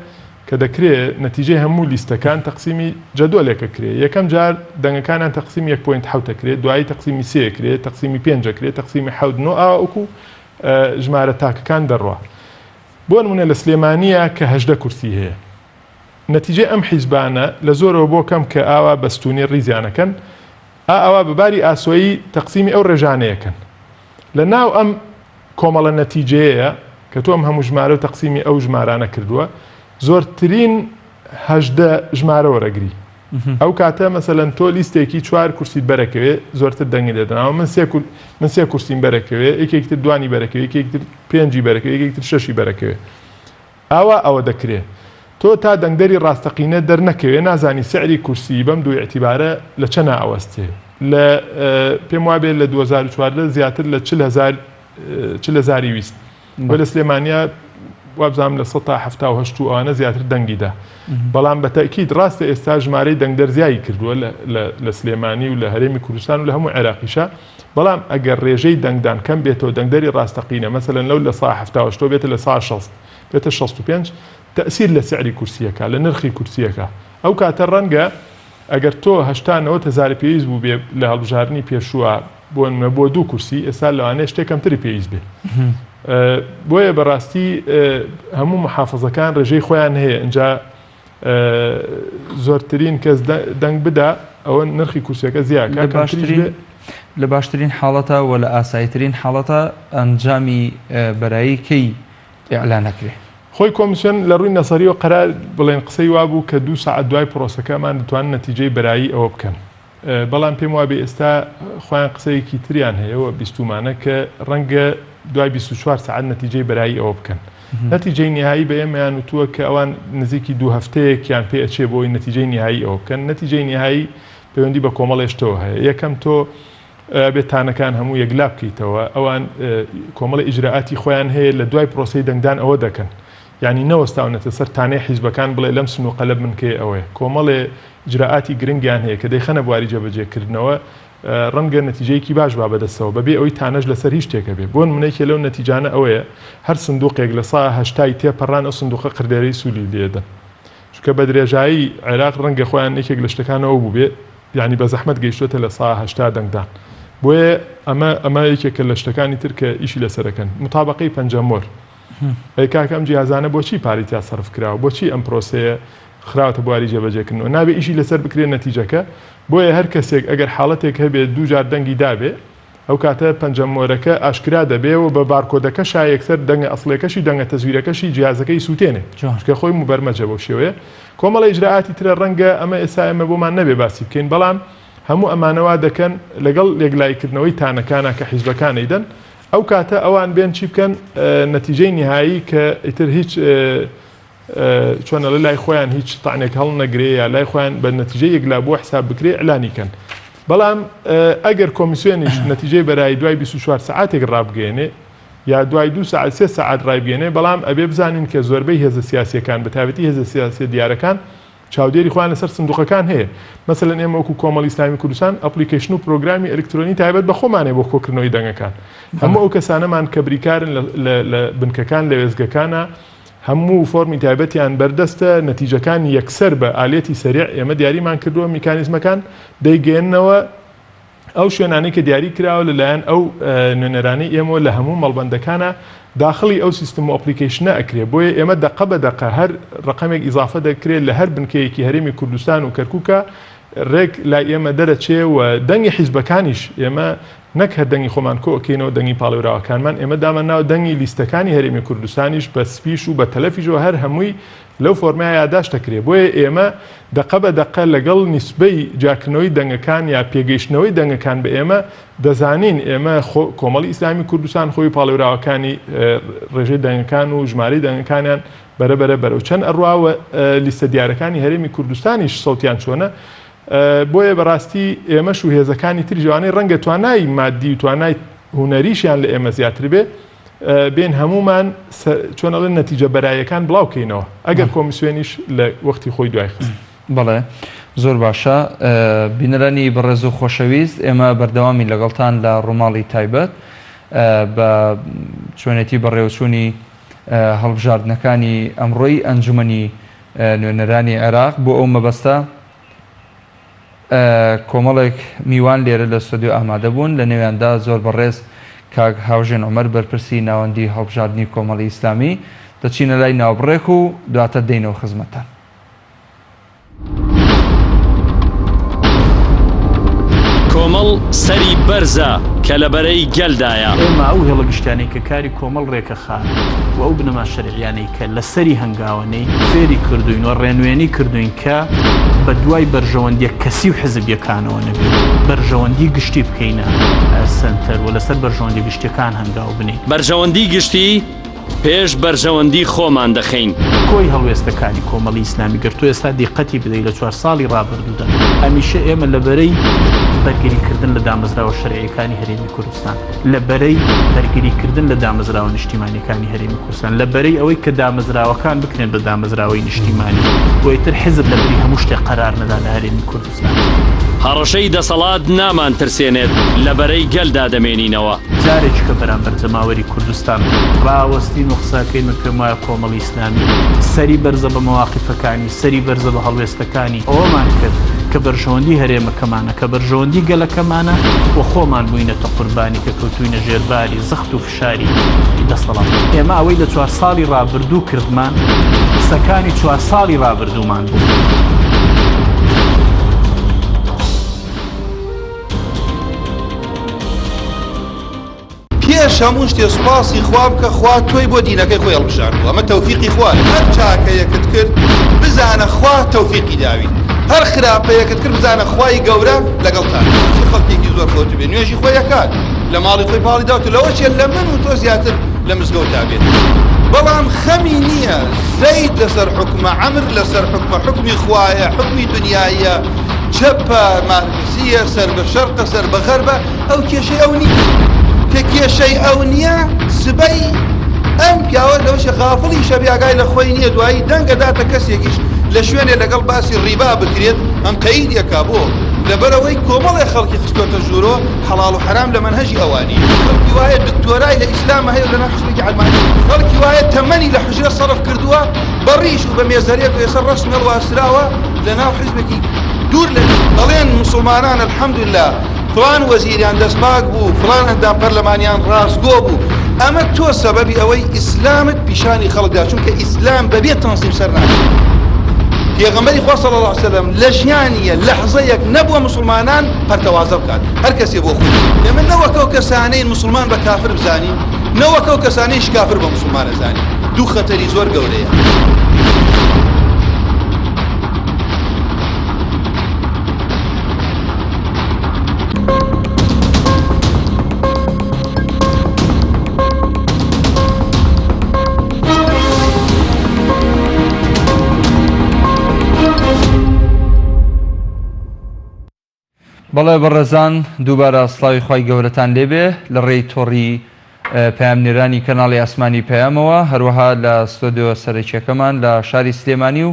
کە دەکرێت نەتیجەی هەموو لیستەکان تەقسیمی جەدۆلێکە کرێ. یەکەم جار دەنگەکانیان تەقسیمی 1.7 کرێت، دوایی تەقسیمی 3 کرێت، تەقسیمی 5 کرێت، تەقسیمی 7 ئەوکو ژمارە تاکەکان دەڕوا. بۆ نمونە لە سلێمانیە کە 18 کورسی هەیە، نەتیجەی ئەم حیزبانە لە زۆرەوە بۆ کەم کە ئاوا بەستونی ڕیزیانەکەن ئاوا بەباری ئاسۆیی تەقسیمی ئەو ڕێژانەیەکەن. لە ناو ئەم کۆمەڵە نەتیجەیە کە تۆ ئەم هەموو ژمارە و تەقسیمی ئەو ژمارانە کردووە زۆرترین 18 ژمارە وەرەگری. ئەو کاتە مەسەلەن تۆ لیستێکی 4 کورسیت بەرەکەوێ زۆرتر دەنگی دەدەنەوە، من 3 کورسیم بەرەکەوێ، یەکێکتر دوانی بەرەکەوێ، یەکێکتر 5 بەرەکەوێ، یەکێکتر 6 بەرەکەوێ. ئەوە دەکرێت تۆ تا دەنگدەری ڕاستەقینە دەرنەکەوێ نازانی سعری کورسی بەم دوو اعتیبارە لە چەنە ئەوەستێ. لە پێم وابێت لە 2014 زیاتر لە 40,000 ویست بە لە سلێمانیا وابزانام لە 178 ئەوانە زیاتر دەنگیدا. بەڵام بە تەکید ڕاستە ئێستا ژمارەی دەنگدەرزیایی کردووە لە سلێمانی و لە هەرێمی کوردستان و لە هەموو عێراقیشە. بەڵام ئەگەر ڕێژەی دەنگدان کەم بێتەوە دەنگدەری ڕاستەقینە مەسەلەن لەو لە 178 بێتە لە 160 بێتە 65 تەئسیر لە سعری کورسیەکە لە نرخی کورسیەکە. ئەو کاتە ڕەنگە ئەگەر تۆ 89,000 پێویست بوو بێ لە هەڵبژاردننی پێشووە بۆ 2 کورسی ئێستا لەوانەیە شتێکم تری پێویست بێ. بۆیە بەڕاستی هەموو محافظەکان ڕێژەی خۆیان هەیە ئەنجا زۆرترین کەس دەنگ بدا ئەوە نرخی کورسەکە زیاکە لە باشترین حاڵەتە و لە ئاساییترین حاڵەتە ئەنجامی بەرایی کەی ئیعلان نەکرێت. خۆی کۆمیسیۆن لە ڕووی نەسەریەوە قەرار بڵێن قسەی وابوو کە 2 ساعت دوای پرۆسەکەمان دەتوانن نەتیجەی بەرایی ئەوە بکەن. بەڵام پێم وابێ ئێستا خۆیان قسەیەکی تریان هەیەەوە بیستمانە کە ڕەنگە دوای 24 ساعت نەتیجەی بەرایی ئەوە بکەن. نەتیجەی نهایی بە ئێمەیان وتووە کە ئەوان نزیکی 2 هەفتەیەکیان پێ ئەچێ بۆی نەتیجەی نهایی ئەوە بکەن. نەتیجەی نهایی پەیوەندی بە کۆمەڵێشتەوە هەیە. یەکەم تۆ بێتانەکان هەموو یەکلا بکەیتەوە، ئەوان کۆمەڵی ئیجراعاتی خۆیان هەیە لە دوای پرۆسەی دەنگدان ئەوە دەکەن. یعنی نەوەستاونەتە سەر تانەی حیزبەکان بڵێ لەم سن و قەلەب من کێ ئەوەیە. کۆمەڵێ ئیجراعاتی گرنگیان هەیە کە دەیخەنە بواری جێبەجێکردنەوە ڕەنگە نەتیجەیەکی باش با بەدەستەوە بەبێ ئەوەی تانەش لەسەر هیچ شتێکە بێ. بۆ نمونەیەکێ لەو نەتیجانە ئەوەیە هەر سندوقێک لە 180 تێپەڕان ئەو سندوقە قردێرەی سوولی لێدەن. چونکە بە درێژایی عێراق ڕەنگە خۆیان یەکێک لە شتەکانەوە بوو بێ، یعنی بە زەحمەت گەیشتوتە لە 180 دەنگدان. بۆیە ئەمە یەکێکە لە شتەکانی تر کە ئیشی لەسەرەکەن. مطابقەی پەنجەمۆر ئەکاکەم جیهازانە بۆچی پاریتیا سەرف کراوە، بۆچی ئەم پرۆسەیە خراوەتە بواری جێبەجێکردنەوە، نابێ ئیشی لەسەر بکرێ نەتیجەکە. بۆیە هەر کەسێک ئەگەر حاڵەتێک هەبێت 2 جار دەنگی دابێ ئەو کاتە پەنجەمۆرەکە ئاشکرا دەبێەوە بە بارکۆدەکە شایەکسەر دەنگە ئەسڵەکەشی دەنگە تەزویرەکەشی جیهازەکەی سووتێنێ کە خۆی مبەرمەجە بۆ شێوەیە. کۆمەڵە ئیجراعاتی ترە ڕەنگە ئەمە ئێستا ئێمە بۆمان نەبێ باسی بکەین، بەڵام هەموو ئەمانەوە دەکەن لەگەڵ لێگلایکردنەوەی تانەکانە کە حیزبەکانەیدەن. ئەو کاتە ئەوان بێن چی بکەن نەتیجەی نهایی کە ئیتر هیچ چۆنە لە لای خۆیان هیچ تاعنێک هەڵ نەگرێ یا لای خۆیان بە نەتیجەی یەکلا بۆ حساب بکرێ ئەلانیکەن. بەڵام ئەگەر کۆمیسیۆنیش نەتیجەی بەرایی دوای 24 ساعتێک ڕابگەێنێ یا دوای 2 ساعت 3 ساعت ڕایبگەێنێ، بەڵام ئەبێ بزانین کە زۆربەی هێزە سیاسیەکان بەتابەتی هێزە سیاسی دیارەکان چاودێری خۆیان لەسەر سندوقەکان هەیە مەسەلەن ئێمە وەکو کۆمەڵی ئیسلامی کوردستان ئەپلیکیشن و پرۆگرامی ئەلکترۆنی تایبەت بە خۆمانێ بۆ کۆکردنەوەی دەنگەکان هەموو ئەو کەسانەمان کە بریکارن لە بنکەکان لە وێزگەکانە هەموو فۆرمی تایبەتیان بەردەستە نەتیجەکانی یەکسەر بە ئالێتی سەریع ئێمە دیاریمان کردووە میکانیزمەکان دەیگەێننەوە ئەو شوێنانەی کە دیاری کراوە لەلایەن ئەو نوێنەرانەی ئێمە لە هەموو مەڵبەندەکانە داخلی ئەو سیستم و ئەپلیکیشنە ئەکرێ بۆیە ئێمە دقە بە دقە هەر ڕقەمێک ئیزافە دەکرێت لە هەر بنکەیەکی هەرێمی کوردستان و کەرکووکە ڕێک لای ئێمە دەرەچێ و دەنگی حیزبەکانیش ئێمە نەک هەر دەنگی خۆمان کۆکەینەوە دەنگی پاڵێراوەکانمان ئێمە دامان ناو دەنگی لیستەکانی هەرێمی کوردستانیش بە سپیش و بە تەلەفیژەوە هەر هەمووی لەو فۆرمای یادداشت دەکرێت بۆیە ئێمە دقە بە دقە لەگەڵ نیسبەی جاکردنەوەی دەنگەکان یا پێگەیشتنەوەی دەنگەکان بە ئێمە دەزانین ئێمە کۆمەڵی ئیسلامی کوردستان خۆی پاڵێراوەکانی ڕێژەی دەنگەکان و ژمارەی دەنگەکانیان بەرەبەرە بەرەو چەند ئەڕواوە لیستە دیارەکانی هەرێمی کوردستانیش سەوتیان چۆنە بۆیە بەڕاستی ئێمەش و هێزەکانی تری جوانەی ڕەنگە توانای مادی و توانای هونەریشیان لە ئێمە زیاتر بێ بێن هەمومان چۆنەڵێن نەتیجە بەرایەکان بڵاوکەینەوە ئەگەر کۆمیسیۆنیش لە وەختی خۆی دوای خست. بەڵێ زۆر باشە بینەرانی بەڕێز و خۆشەویست ئێمە بەردەوامی لەگەڵتان لە ڕۆماڵی تایبەت بە چۆنێتی بەڕێوەچوونی هەڵبژاردنەکانی ئەمڕۆی ئەنجومەنی نوێنەرانی عێراق بۆ ئەو مەبەستە کۆمەڵێک میوان لێرە لە ستۆدیۆ ئامادە بوون لە نێویاندا زۆر بەڕێز کاک هاوژێن عومەر بەرپرسی ناوەندی هەڵبژاردننی کۆمەڵی ئیسلامی دەچینە لای ناوبڕێک و دواتە دێنەوە خزمەتان. کۆمەڵ سەری بەرزە کە لەبەرەی گەلدایە ئێمە ئەو هێڵە گشتیانەی کە کاری کۆمەڵ ڕێکە خان و ئەو بنەما شەرعیانەی کە لە سەری هەنگاوانەی فێری کردوین و ڕێنوێنی کردوین کە بە دوای بەرژەوەندیە کەسی و حزبیەکانەوە نەبێت بەرژەوەندی گشتی بکەینە سنتەر و لەسەر بەرژەوەندی گشتیەکان هەنگاو بنین بەرژەوەندی گشتی پێش بەرژەوەندی خۆمان دەخەین کۆی هەڵوێستەکانی کۆمەڵی ئیسلامی گرتو ئێستا دیقەتی بدەیت لە 4 ساڵی ڕابردوودا هەمیشە ئێمە لەبەرەی بەرگریکردن لە دامەزراوە شەرعیەکانی هەرێمی کوردستان لەبەرەی بەرگریکردن لە دامەزراوە نیشتیمانیەکانی هەرێمی کوردستان لەبەرەی ئەوەی کە دامەزراوەکان بکرێن بە دامەزراوەی نیشتیمانی بۆیتر حزب لەبەری هەموو شتێک قەرار نەدا لە هەرێمی کوردستان هەڕەشەی دەسەڵات نامان ترسێنێت لەبەرەی گەلدا دەمێنینەوە جارێک کە بەرامبەر جەماوەری کوردستان ڕاوەستین و قساکەی مکرمایە کۆمەڵی ئیسلامی سەری بەرزە بە مەواقیفەکانی سەری بەرزە بە هەڵوێستەکانی ئەوەمان کرد کە بەرژەوەندی هەرێمەکەمانە کە بەرژەوەندی گەلەکەمانە و خۆمان بووینەتە قوربانی کە کەوتوینە ژێرباری زەخت و فشاری دەسەڵات ئێمە ئەوەی لە 4 ساڵی ڕابردوو کردمان قسەکانی 4 ساڵی ڕابردوومان بوو پێش هەموو شتێ سوپاسی خوا بکە خوا تۆی بۆ دینەکەی خۆی هەڵبژاردووە ئەمە تەوفیقی خوایە هەر چاکەیەکت کرد بزانە خوا تەوفیقی داوی هەر خراپەیەکت کرد بزانە خوای گەورە لەگەڵتان خەڵکێکی زۆر خۆت بێ نوێژی خۆیەکات لە ماڵی خۆی پاڵی داوتە لەوەشیە لە من و تۆ زیاتر لە مزگەوتا بێت بەڵام خەمی نییە زەید لەسەر حکمە عەمر لەسەر حکمی خوایە حکمی دنیایە چەپە مارکسیە سەر بە شەرقە سەر بە غەربە ئەو کێشەی ئەو نییە کە کێشەی ئەو نییە سبەی ئەم پیاوە لەوەشە غافڵی شەبیاگای لە خۆی نییە دوایی دەنگەداتە کەسێکیش لە شوێنێ لەگەڵ باسی ڕیبا بکرێت ئەم قەیدێکا بۆ لەبەرەوەی کۆمەڵی خەڵکی خستۆتە ژوورۆ حەڵاڵ و حرام لە مەنهەجی ئەوانی خەڵکی وایە دکتۆرای لە ئیسلامە هەیە لەناو حزبێکی عەلمانی خەڵکی وایە تەمەنی لە حوجرە سەرف کردووە بە ڕیش و بە مێزەرێک و ێسەر ڕەسمێ واسراوە لەناو حزبێکی دوور لە دەڵێن موسڵمانان الحەمدولله فلان وەزیریان دەستپاک بوو فلان ئەندام پەرلەمانیان ڕاستگۆ بوو ئەمە تۆ سەبەبی ئەوەی ئیسلامت پیشانی خەڵکدا چونکە ئیسلام بەبێ تەنسیم سەر ناکات پێغەمبەری خوا صلی الله علیه و سلم لە ژیانیە لەحظەیەک نەبووە مسلمانان پەرتەوازە بکات هەر کەسێ بۆ خۆی ئێمە نەوەکە ئەو کەسانەی مسلمان بە کافر بزانین نەوەکە ئەو کەسانەیش کافر بە مسلمان ئەزانین دوو خەتەری زۆر گەورەیە بەڵێ بەڕێزان دووبارە سڵاوی خوای گەورەتان لێبێ لە ڕێی تۆڕی پەیامنێرانی کەناڵی ئاسمانی پەیامەوە هەروەها لە ستۆدیۆ سەرەکیەکەمان لە شاری سلێمانی و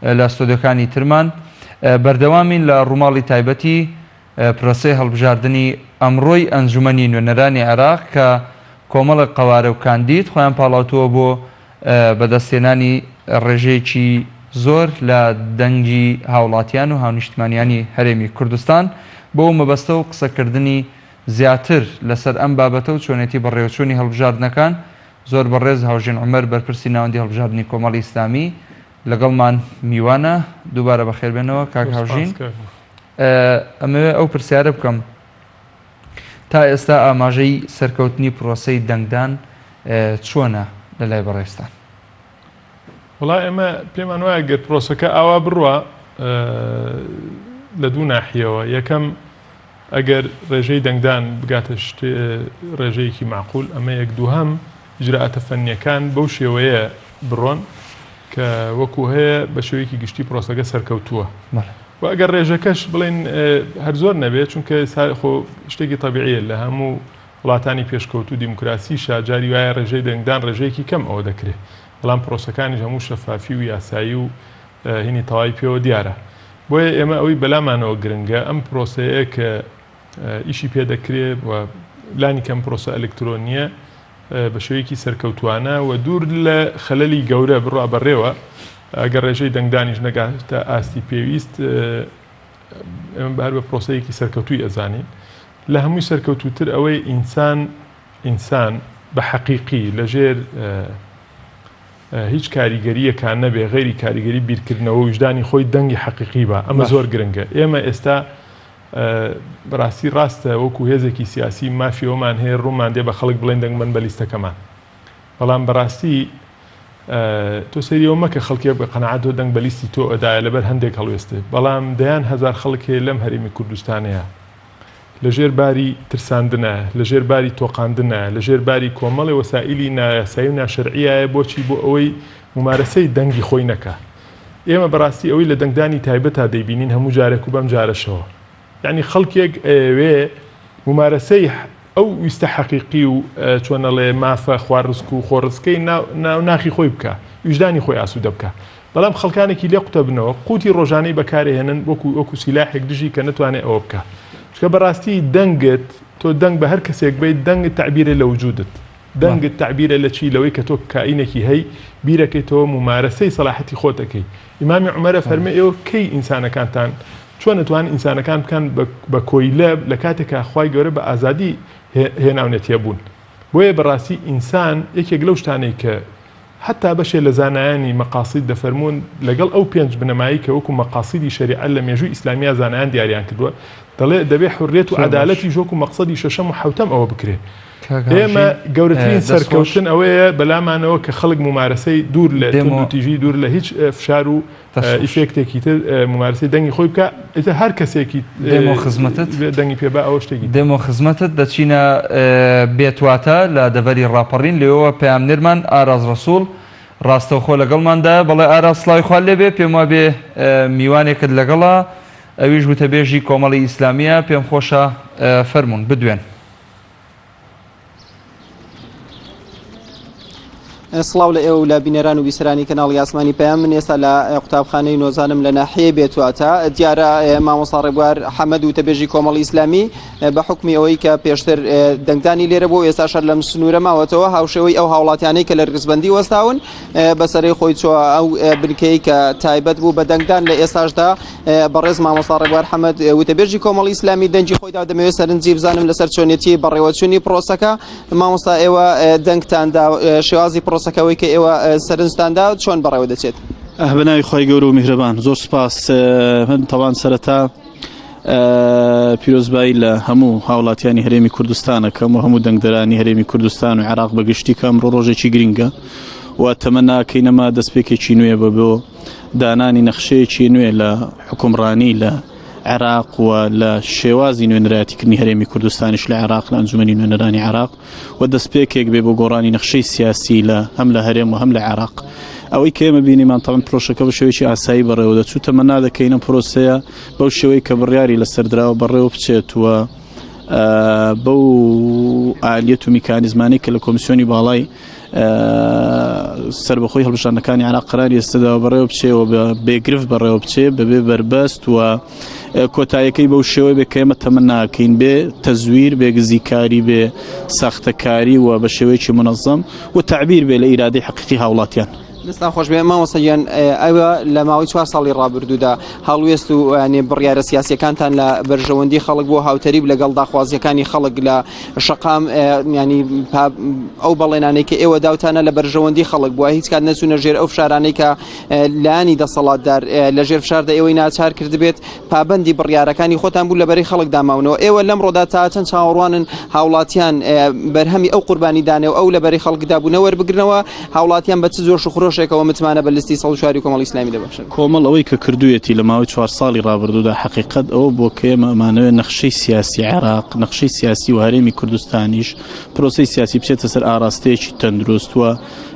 لە ستۆدیۆکانی ترمان بەردەوامین لە ڕووماڵی تایبەتی پرۆسەی هەڵبژاردننی ئەمڕۆی ئەنجومەنی نوێنەرانی عێراق کە کۆمەڵی قەوارە و کاندید خۆیان پاڵاوتووە بۆ بەدەستێنانی ڕێژەیەکی زۆر لە دەنگی هاوڵاتیان و هاونیشتمانیانی هەرێمی کوردستان بۆ مەبەستە و قسەکردنی زیاتر لەسەر ئەم بابەتە و چۆنێتی بەڕێوەچوونی هەڵبژاردنەکان زۆر بەڕێز هاوژێن عومەر بەرپرسی ناوەندی هەڵبژاردننی کۆمەڵی ئیسلامی لەگەڵمان میوانە دووبارە بەخێربێنەوە کاک هاوژین ئەمەوێ ئەو پرسیارە بکەم تا ئێستا ئاماژەی سەرکەوتنی پرۆسەی دەنگدان چۆنە لە لای بەڕێستان؟ وڵای ئێمە پێمان وایە گەر پرۆسەکە ئاوا بڕوە لە دوو ناحیەوە یەکەم ئەگەر ڕێژەی دەنگدان بگاتە ڕێژەیەکی معقول ئەمە یەک دووهەم ئیجراعاتە فەنیەکان بەو شێوەیە بڕۆن کە وەکو هەیە بە شێوەیەکی گشتی پرۆسەکە سەرکەوتووە و ئەگەر ڕێژەکەش بڵێن هەر زۆر نەبێت چونکە خۆ شتێکی تەبیعیە لە هەموو وڵاتانی پێشکەوت و دیموکراسی شاجاری وایە ڕێژەی دەنگدان ڕێژەیەکی کەم ئەوە دەکرێت بەڵام پرۆسەکانی هەموو شەفافی و یاسایی و هینی تەواوی پێوە دیارە بۆیە ئێمە ئەوەی بەلامانەوە گرنگە ئەم پرۆسەیە کە ئیشی پێدەکرێت و لانی کەم پرۆسە ئەلکترۆنیە بە شێوەیەکی سەرکەوتوانە و دوور لە خەلەلی گەورە بڕوا بەڕێوە ئەگەر ڕێژەی دەنگدانیش نەگاتە ئاستی پێویست ئێمە بەهەر بە پرۆسەیەکی سەرکەوتووی ئەزانین لە هەمووی سەرکەوتوتر ئەوەی ئینسان بە حەقیقی لەژێر هیچ کاریگەریەکان نەبێ غێری کاریگەری بیرکردنەوە وجدانی خۆی دەنگی حەقیقی بە ئەمە زۆر گرنگە ئێمە ئێستا بەڕاستی ڕاستە وەکو هێزێکی سیاسی مافیەوەمان هەیە ڕوومان دێ بە خەڵک بڵێن دەنگمەن بە لیستەکەمان بەڵام بەڕاستی تۆ سەریەوە مەکە خەڵکی بە قەنەعەت تۆ دەنگ بە لیستی تۆ ئەدایە لەبەر هەندێک هەڵوێستێ بەڵام دەیان هەزار خەڵک هەیە لەم هەرێمی کوردستانەیە لەژێر باری ترساندنە لەژێر باری تۆقاندنە لەژێر باری کۆمەڵی وەسائلی نایاسایی و ناشەرعیایە بۆچی بۆ ئەوەی ممارەسەی دەنگی خۆی نەکە ئێمە بەڕاستی ئەوەی لە دەنگدانی تایبەت تا دەیبینین هەموو جارێک و بەم جارەشەوە یعنی خەڵکێک ئەوێ ممارەسەی ئەو ویستە حەقیقی و چۆنەڵێ مافە خوارزک و خۆڕزکەی ناخی خۆی بکە وجدانی خۆی ئاسوودە بکە بەڵام خەڵکانێکی لێ قوتە بنەوە قوتی ڕۆژانەی بەکارهێنن وەکو سیلاحێک دژی کە نەتوانێت ئەوە بکە چکە بەڕاستی دەنگت تۆ دەنگ بە هەر کەسێک بیت دەنگت تعبیرە لە وجودت دەنگت تعبیرە لە چی لەوەی کە تۆ کائینێکی هەی بیرەکەیتەوە ممارەسەی سەلاحەتی خۆتەکەی ئیمامی عومەرە فەرمێ ئێوە کەی ئینسانەکانتان چۆن نتوان ئینسانەکان بکەن بە کۆیلە لە کاتێکە خوای گەورە بە ئازادی هێناونەتیە بوون بۆیە بەڕاستی ئینسان یەکێک لەو شتانەی کە حتا بەشێ لە زانایانی مەقاصید دەفەرمونون لەگەڵ ئەو پێنج بنەمایی کە وەکو مەقاصیدی شەریعەت لە مێژووی ئیسلامیا زانایان دیاریان کردووە دەڵێ دەبێ حورریەت و عەدالەتی ژۆک و مەقسەدی شەشەم و حەوتەم ئەوە بکرێت ئێمە گەورەترین سەرکەوتن ئەوەیە بەلامانەوە کە خەڵک ممارەسەی دوور لە تیژی دوور لە هیچ فشار و ئیفێکتێکی تر ممارەسەی دەنگی خۆی بکە ئێتە هەر کەسێکی دێمە خزمەتت دەنگی پێبا ئەوە شتێکی دێمە خزمەتت دەچینە بێتواتە لە دەڤەری ڕاپەڕین لێەوە پەیامنێرمان ئاراز ڕەسوڵ ڕاستەوخۆ لەگەڵماندا بەڵێ ئاراز سڵاوی خوا لێبێ پێم وا بێ میوانێکت لەگەڵا ئەویش وتەبێژی کۆمەڵی ئیسلامیە پێم خۆشە فەرمونون بدوێن. سڵاو لە ئێوە لە بینەران و بیسەرانی کەناڵی ئاسمانی پەیام من ئێستا لە قوتابخانەی نۆزانم لە ناحیە بێتواتە دیارە مامۆستا ڕێبوار حەمەد وتەبێژی کۆمەڵی ئیسلامی بە حکمی ئەوەی کە پێشتر دەنگدانی لێرە بۆ ئێستا شەر لەم سنوورە ماوەتەوە هاوشێوەی ئەو هاوڵاتیانەی کە لە ڕگزبەندی وەستاون بەسەرەی خۆی چوە ئەو بنکەی کە تایبەت بوو بە دەنگدان لە ئێستاشدا بەڕێز مامۆستا ڕێبوار حەمەد وتەبێژی کۆمەڵی ئیسلامی دەنگی خۆیدا دەمەوێت سەرنجی بزانم لەسەر چۆنێتی بەڕێوەچوونی پرۆسەکە مامۆستا ئێوە دەنگتاندا شێوازی پرۆسەکەەوەی کە ئێوە سەرنجتاندا چۆن بەڕێوە دەچێت؟ بەناوی خۆی گەورە و میهرەبان زۆر سپاس من تەوان سەرەتا پیرۆزبایی لە هەموو هاوڵاتیانی هەرێمی کوردستانەکەم و هەموو دەنگدەرانی هەرێمی کوردستان و عێراق بەگشتی کە ئەمڕۆ ڕۆژێکی گرینگە و تەمەناکەینەما دەستپێکێکی نوێ بۆ دانانی نەخشەیەکی نوێ لە حکومڕانی لە عێراق و لە شێوازی نوێنەرایەتیکردنی هەرێمی کوردستانیش لە عێراق لە ئەنجومەنی نوێنەرانی عێراق و دەستپێکێک بێ بۆ گۆڕانی نەخشەی سیاسی لە هەم لە هەرێم و هەم لە عێراق ئەوەی کە ئێمە بینیمان تەڵەن پرۆژەکە بە شێوەیەکی ئاسایی بەڕێوە دەچوو تەمەنا دەکەینە پرۆسەیە بەو شێوەی کە بڕیاری لەسەردراوە بەڕێوە بچێت وە بەو ئالیەت و میکانیزمانی کە لە کۆمیسیۆنی باڵای سربەخۆی هەڵبژاردنەکانی عێراق قەراری ئێستادا بەڕێوە بچێەوە بێگرفت بەڕێوە بچێ بەبێ بربەست و کۆتاییەکەی بەو شێوەیە بێ کە ئێمە تەمەن ناکەین بێ تەزویر بێ گزیکاری بێ ساختەکاری و بە شێوەیەکی منەظەم و تعبیر بێ لە ئیرادەی حەقیقی هاوڵاتیان. دەستا خۆش بێ مامۆستاگیان ئەوە لە ماوەی 4 ساڵی ڕابردوودا هەڵوێست و بڕیارە سیاسیەکانتان لە بەرژەوەندی خەڵک بۆ هاوتەریب لەگەڵ داخوازیەکانی خەڵک لە شەقام ینی ئەو بەڵێنانەی کە ئێوە داوتانە لە بەرژەوەندی خەڵک بووە هیچ کات نەچوونە ژێر ئەو فشارانەی کە لایانی دەسەڵاتدار لە ژێر فشاردا ئێوەی ناچار کرد بێت پابەندی بڕیارەکانی خۆتان بوو لەبەری خەڵک داماونەوە ئێوە لەم ڕۆدا تا چەند چاوەڕوانن هاوڵاتیان بەرهەمی ئەو قوربانی دانێ و ئەو لەبەری خەڵکدا بوونە وەربگرنەوە هاوڵاتیان بە چ زۆر شخڕۆشێکەوە متمانە بەلیستی سەڵ کۆمەڵی ئیسلامی دەبەخشن. کۆمەڵ ئەوەی کە کردوویەتی لە ماوەی 4 ساڵی ڕابردوودا حقیقەت ئەوە بۆ کە ئێمە ئەمانەوێت نەخشەی سیاسی عێراق نەخشەی سیاسی و هەرێمی کوردستانیش پرۆسەی سیاسی بچێتە سەر ئاراستەیەکی تەندروست وە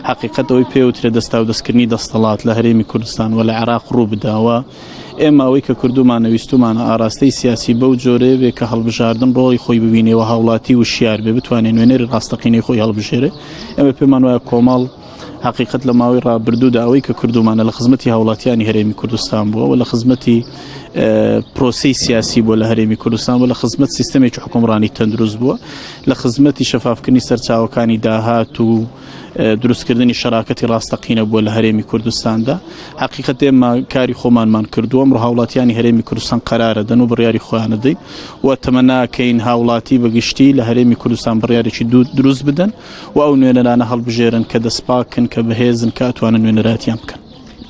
حقیقەت ئەوەی پێوترێ دەستا و دەستکردنی دەسەڵات لە هەرێمی کوردستان و لە عێراق ڕوو بداوە ئێمە ئەوەی کە کردومانە ویستومانە ئاراستەی سیاسی بەو جۆرەیە بێ کە هەڵبژاردن ڕۆڵی خۆی ببینێەوە هاوڵاتی و شیار بێ بتوانێت نوێنەری ڕاستەقینەی خۆی هەڵبژێرێ ئێمە پێمان وایە کۆمەڵ حقیقت لە ماوەی ڕابردوودا ئەوەی کە کردومانە لە خزمەتی هاوڵاتیانی هەرێمی کوردستان بووە و لە خزمەتی پرۆسەی سیاسی بووە لە هەرێمی کوردستان و لە خزمەت سیستەمێکی حکومڕانی تەندروست بووە لە خزمەتی شەفافکردنی سەرچاوەکانی داهات و دروستکردنی شەراکەتی ڕاستەقینە بووە لە هەرێمی کوردستاندا حقیقت ئێمە کاری خۆمانمان کردووە ئەمڕۆ هاوڵاتیانی هەرێمی کوردستان قەرارە دەن و بڕیاری خۆیان دەین و تەمەناکەین هاوڵاتی بەگشتی لە هەرێمی کوردستان بڕیارێکی دروست بدەن و ئەو نوێنەرانە هەڵبژێرن کە دەسپاکن کە بەهێزن کاتوانن نوێنەراتیان بکەن.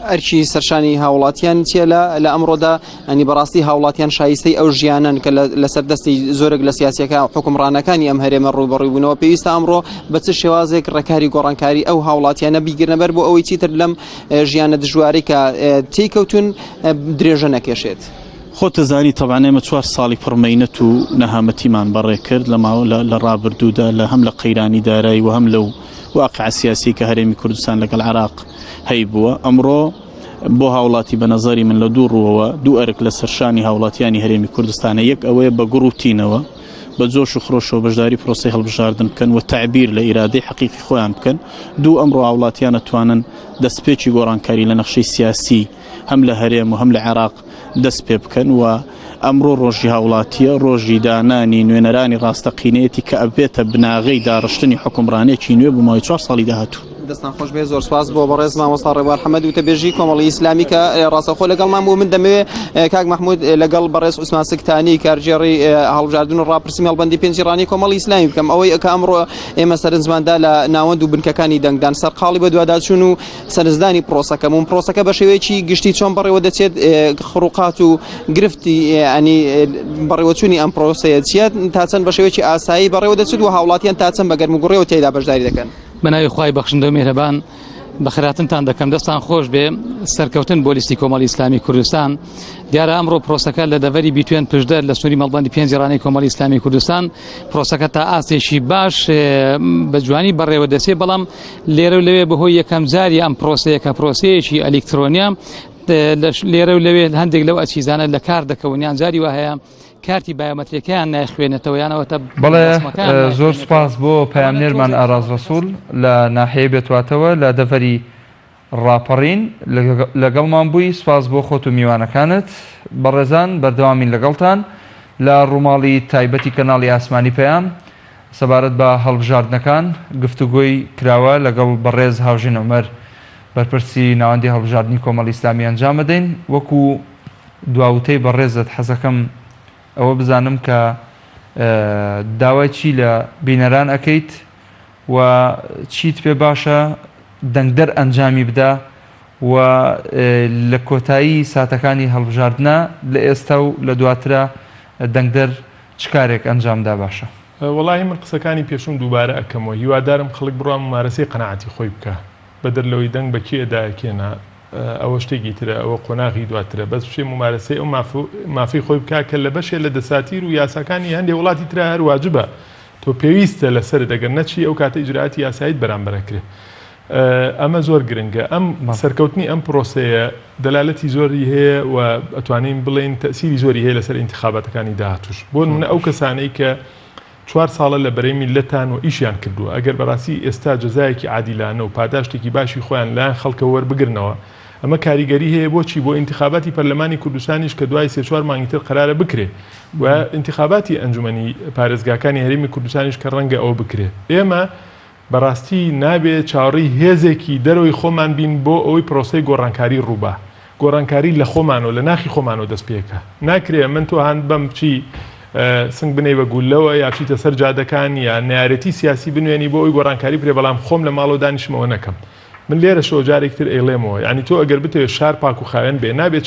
ئەرکی سەرشانی هاوڵاتیان چیە لە ئەمڕۆدا ئەنی بەڕاستی هاوڵاتیان شایستەی ئەو ژیانن کە لەسەر دەستی زۆرێک لە سیاسیەکە حکومڕانەکانی ئەم هەرێمە ڕوبەڕووی بوونەوە پێویستە ئەمڕۆ بە چ شێوازێک ڕێکاری گۆڕانکاری ئەو هاوڵاتیانە بیگرنەبەر بۆ ئەوەی چیتر لەم ژیانە دژواری کە تێکەوتون درێژە نەکێشێت. خۆتە زانی تەبعاً ئێمە 4 ساڵی پڕمەینەت و نەهامەتیمان بەڕێ کرد لە ڕابردوودا لە هەم لە قەیرانی دارایی و هەم لەو واقع سیاسی کە هەرێمی کوردستان لەگەڵ عێراق هەی بووە ئەمڕۆ بۆ هاوڵاتی بە نەزەری من لە دوو ڕووەوە دوو ئەرک لە سەرشانی هاوڵاتیانی هەرێمی کوردستانە یەک ئەوەیە بە گوڕوتینەوە بە جۆش و خڕۆشەوە بەشداری پرۆسەی هەڵبژاردن بکەن و تعبیر لە ئیرادەی حەقیقی خۆیان بکەن دوو ئەمڕۆ هاوڵاتیان ئەتوانن دەستپێکی گۆڕانکاری لە نەخشەی سیاسی هەم لە هەرێم و هەم لە عێراق دەست پێ بکەن و ئەمڕۆ ڕۆژی هاوڵاتیە ڕۆژی دانانی نوێنەرانی ڕاستەقینەتی کە ئەبێتە بناغەی داڕشتنی حکومڕانێکی نوێ بۆ ماوەی 4 ساڵی داهاتوو. دەستان خۆش بێ زۆر سواز بۆ بەڕێز مامۆستا ڕێبوار حەمەد وتەبێژی کۆمەڵی ئیسلامی کە ڕاستەخۆ لەگەڵمان بوو من دەمەوێت کاک مەحموود لەگەڵ بەڕێز عوسمان سکتانی کارژێڕی هەڵبژاردن و ڕاپرسی هەڵبەندی پێنجڕانی کۆمەڵی ئیسلامی بکەم ئەوەی کە ئەمڕۆ ئێمە سەرنجماندا لە ناوەند و بنکەکانی دەنگدان سەرقاڵی بە دوواداچوون و سەرنجدانی پرۆسەکەمون پرۆسەکە بە شێوەیەکی گشتی چۆن بەڕێوە دەچێت خڕوقات و گرفتی ئەنی بەڕێوەچوونی ئەم پرۆسەیە چیە تا چەند بە شێوەیەکی ئاسایی بەڕێوە دەچێت و هاوڵاتیان تا چەند بە گەرموگوڕێەوە تێیدا بەشداری دەکەن. بەناوی خوای بەخشندە و میهرەبان بەخێراتنتان دەکەم دەستان خۆش بێ سەرکەوتن بۆ لیستی کۆمەڵی ئیسلامی کوردستان دیارە ئەمڕۆ پرۆسەکە لە دەڤەری بیتوێن پشدەر لە سنووری مەڵبەندی پێنجڕانی کۆمەڵی ئیسلامی کوردستان پرۆسەکە تا ئاستێکی باش بە جوانی بەڕێوە دەسێ بەڵام لێرە و لەوێ بەهۆی یەکەم جاری ئەم پرۆسەیە کە پرۆسەیەکی ئەلکترۆنیا لێرە و لەوێ هەندێک لەو ئەچیزانە لە کار دەکەونیان جاری وا هەیە کارتی بایۆمەتریەکەیان نایخوێنێتەوە یانەوەتە بەڵێ زۆر سپاس بۆ پەیامنێرمان ئاراز ڕەسوول لە ناحیەی بێتواتەوە لە دەڤەری ڕاپەڕین لەگەڵمان بووی سپاس بۆ خۆت و میوانەکانت بەڕێزان بەردەوامین لەگەڵتان لە ڕووماڵی تایبەتی کەناڵی ئاسمانی پەیام سەبارەت بە هەڵبژاردنەکان گفتوگۆی کراوە لەگەڵ بەڕێز هاوژین عومەر بەرپرسی ناوەندی هەڵبژاردننی کۆمەڵی ئیسلامی ئەنجام بدەین وەکو دواوتەی بەڕێزت حەزەکەم ئەوە بزانم کە داوای چی لە بینەران ئەەکەیت و چیت پێ باشە دەنگدەر ئەنجامی بدا و لە کۆتایی ساتەکانی هەڵبژاردنە لە ئێستا و لە دواترە دەنگدەر چ کارێک ئەنجامدا باشە؟ وەڵاهی من قسەکانی پێشوم دووبارە ئەکەمەوە هیوادارم خەڵک بڕام ممارەسەی قەناعەتی خۆی بکە بەدەر لەوەی دەنگ بە کێ ئەدایەکێنە ئەوە شتێکی ترە ئەوە قۆناغی دواترە بەس شێ ممارەسەی ئەو مافی خۆی بکە کە لە بەشێ لە دەساتیر و یاساکانی هەندێک وڵاتی ترە هەر واجبە تۆ پێویستە لەسەر دەگەر نەچی ئەو کاتە ئیجراعاتی یاساییت بەرامبەرەکرێ ئەمە زۆر گرنگە ئەم سەرکەوتنی ئەم پرۆسەیە دەلالەتی زۆری هەیە و ئەتوانین بڵێن تەسیری زۆری هەیە لەسەر ئینتیخاباتەکانی داهاتوش بۆ نمونە ئەو کەسانەی کە 4 ساڵە لە بەرەی میلەتان و ئیشیان کردووە ئەگەر بەڕاستی ئێستا جەزایەکی عادیلانە و پاداشتێکی باشی خۆیان لایەن خەڵکە وەربگرنەوە ئەمە کاریگەری هەیە بۆچی بۆ انتخاباتی پەرلەمانی کوردستانیش کە دوای 3-4 مانگی تر قرارە بکرێ و انتخاباتی ئەنجومەنی پارێزگاکانی هەرێمی کوردستانیش کە ڕەنگە ئەوە بکرێ ئێمە بەڕاستی نابێت چاوەڕێی هێزێکی دەرەوەی خۆمان بین بۆ ئەوەی پرۆسەی گۆڕانکاری ڕووبا گۆڕانکاری لە خۆمانەوە لە ناخی خۆمانەوە دەست پێکە ناکرێ من تۆ هەند بەم چی سنگ بنەی بە گولەوە یا بچیتە سەر جادەکان یا نارێتی سیاسی بنوێنی بۆ ئەوی گۆڕانکاری برێ بەڵام خۆم لە ماڵەوە دانیشمەوە نەکەم من لێرە شەوە جارێکتر ئەیڵێمەوە یعنی تۆ ئەگەر بتەوێت شار پاک و خاوێن بێ نابێت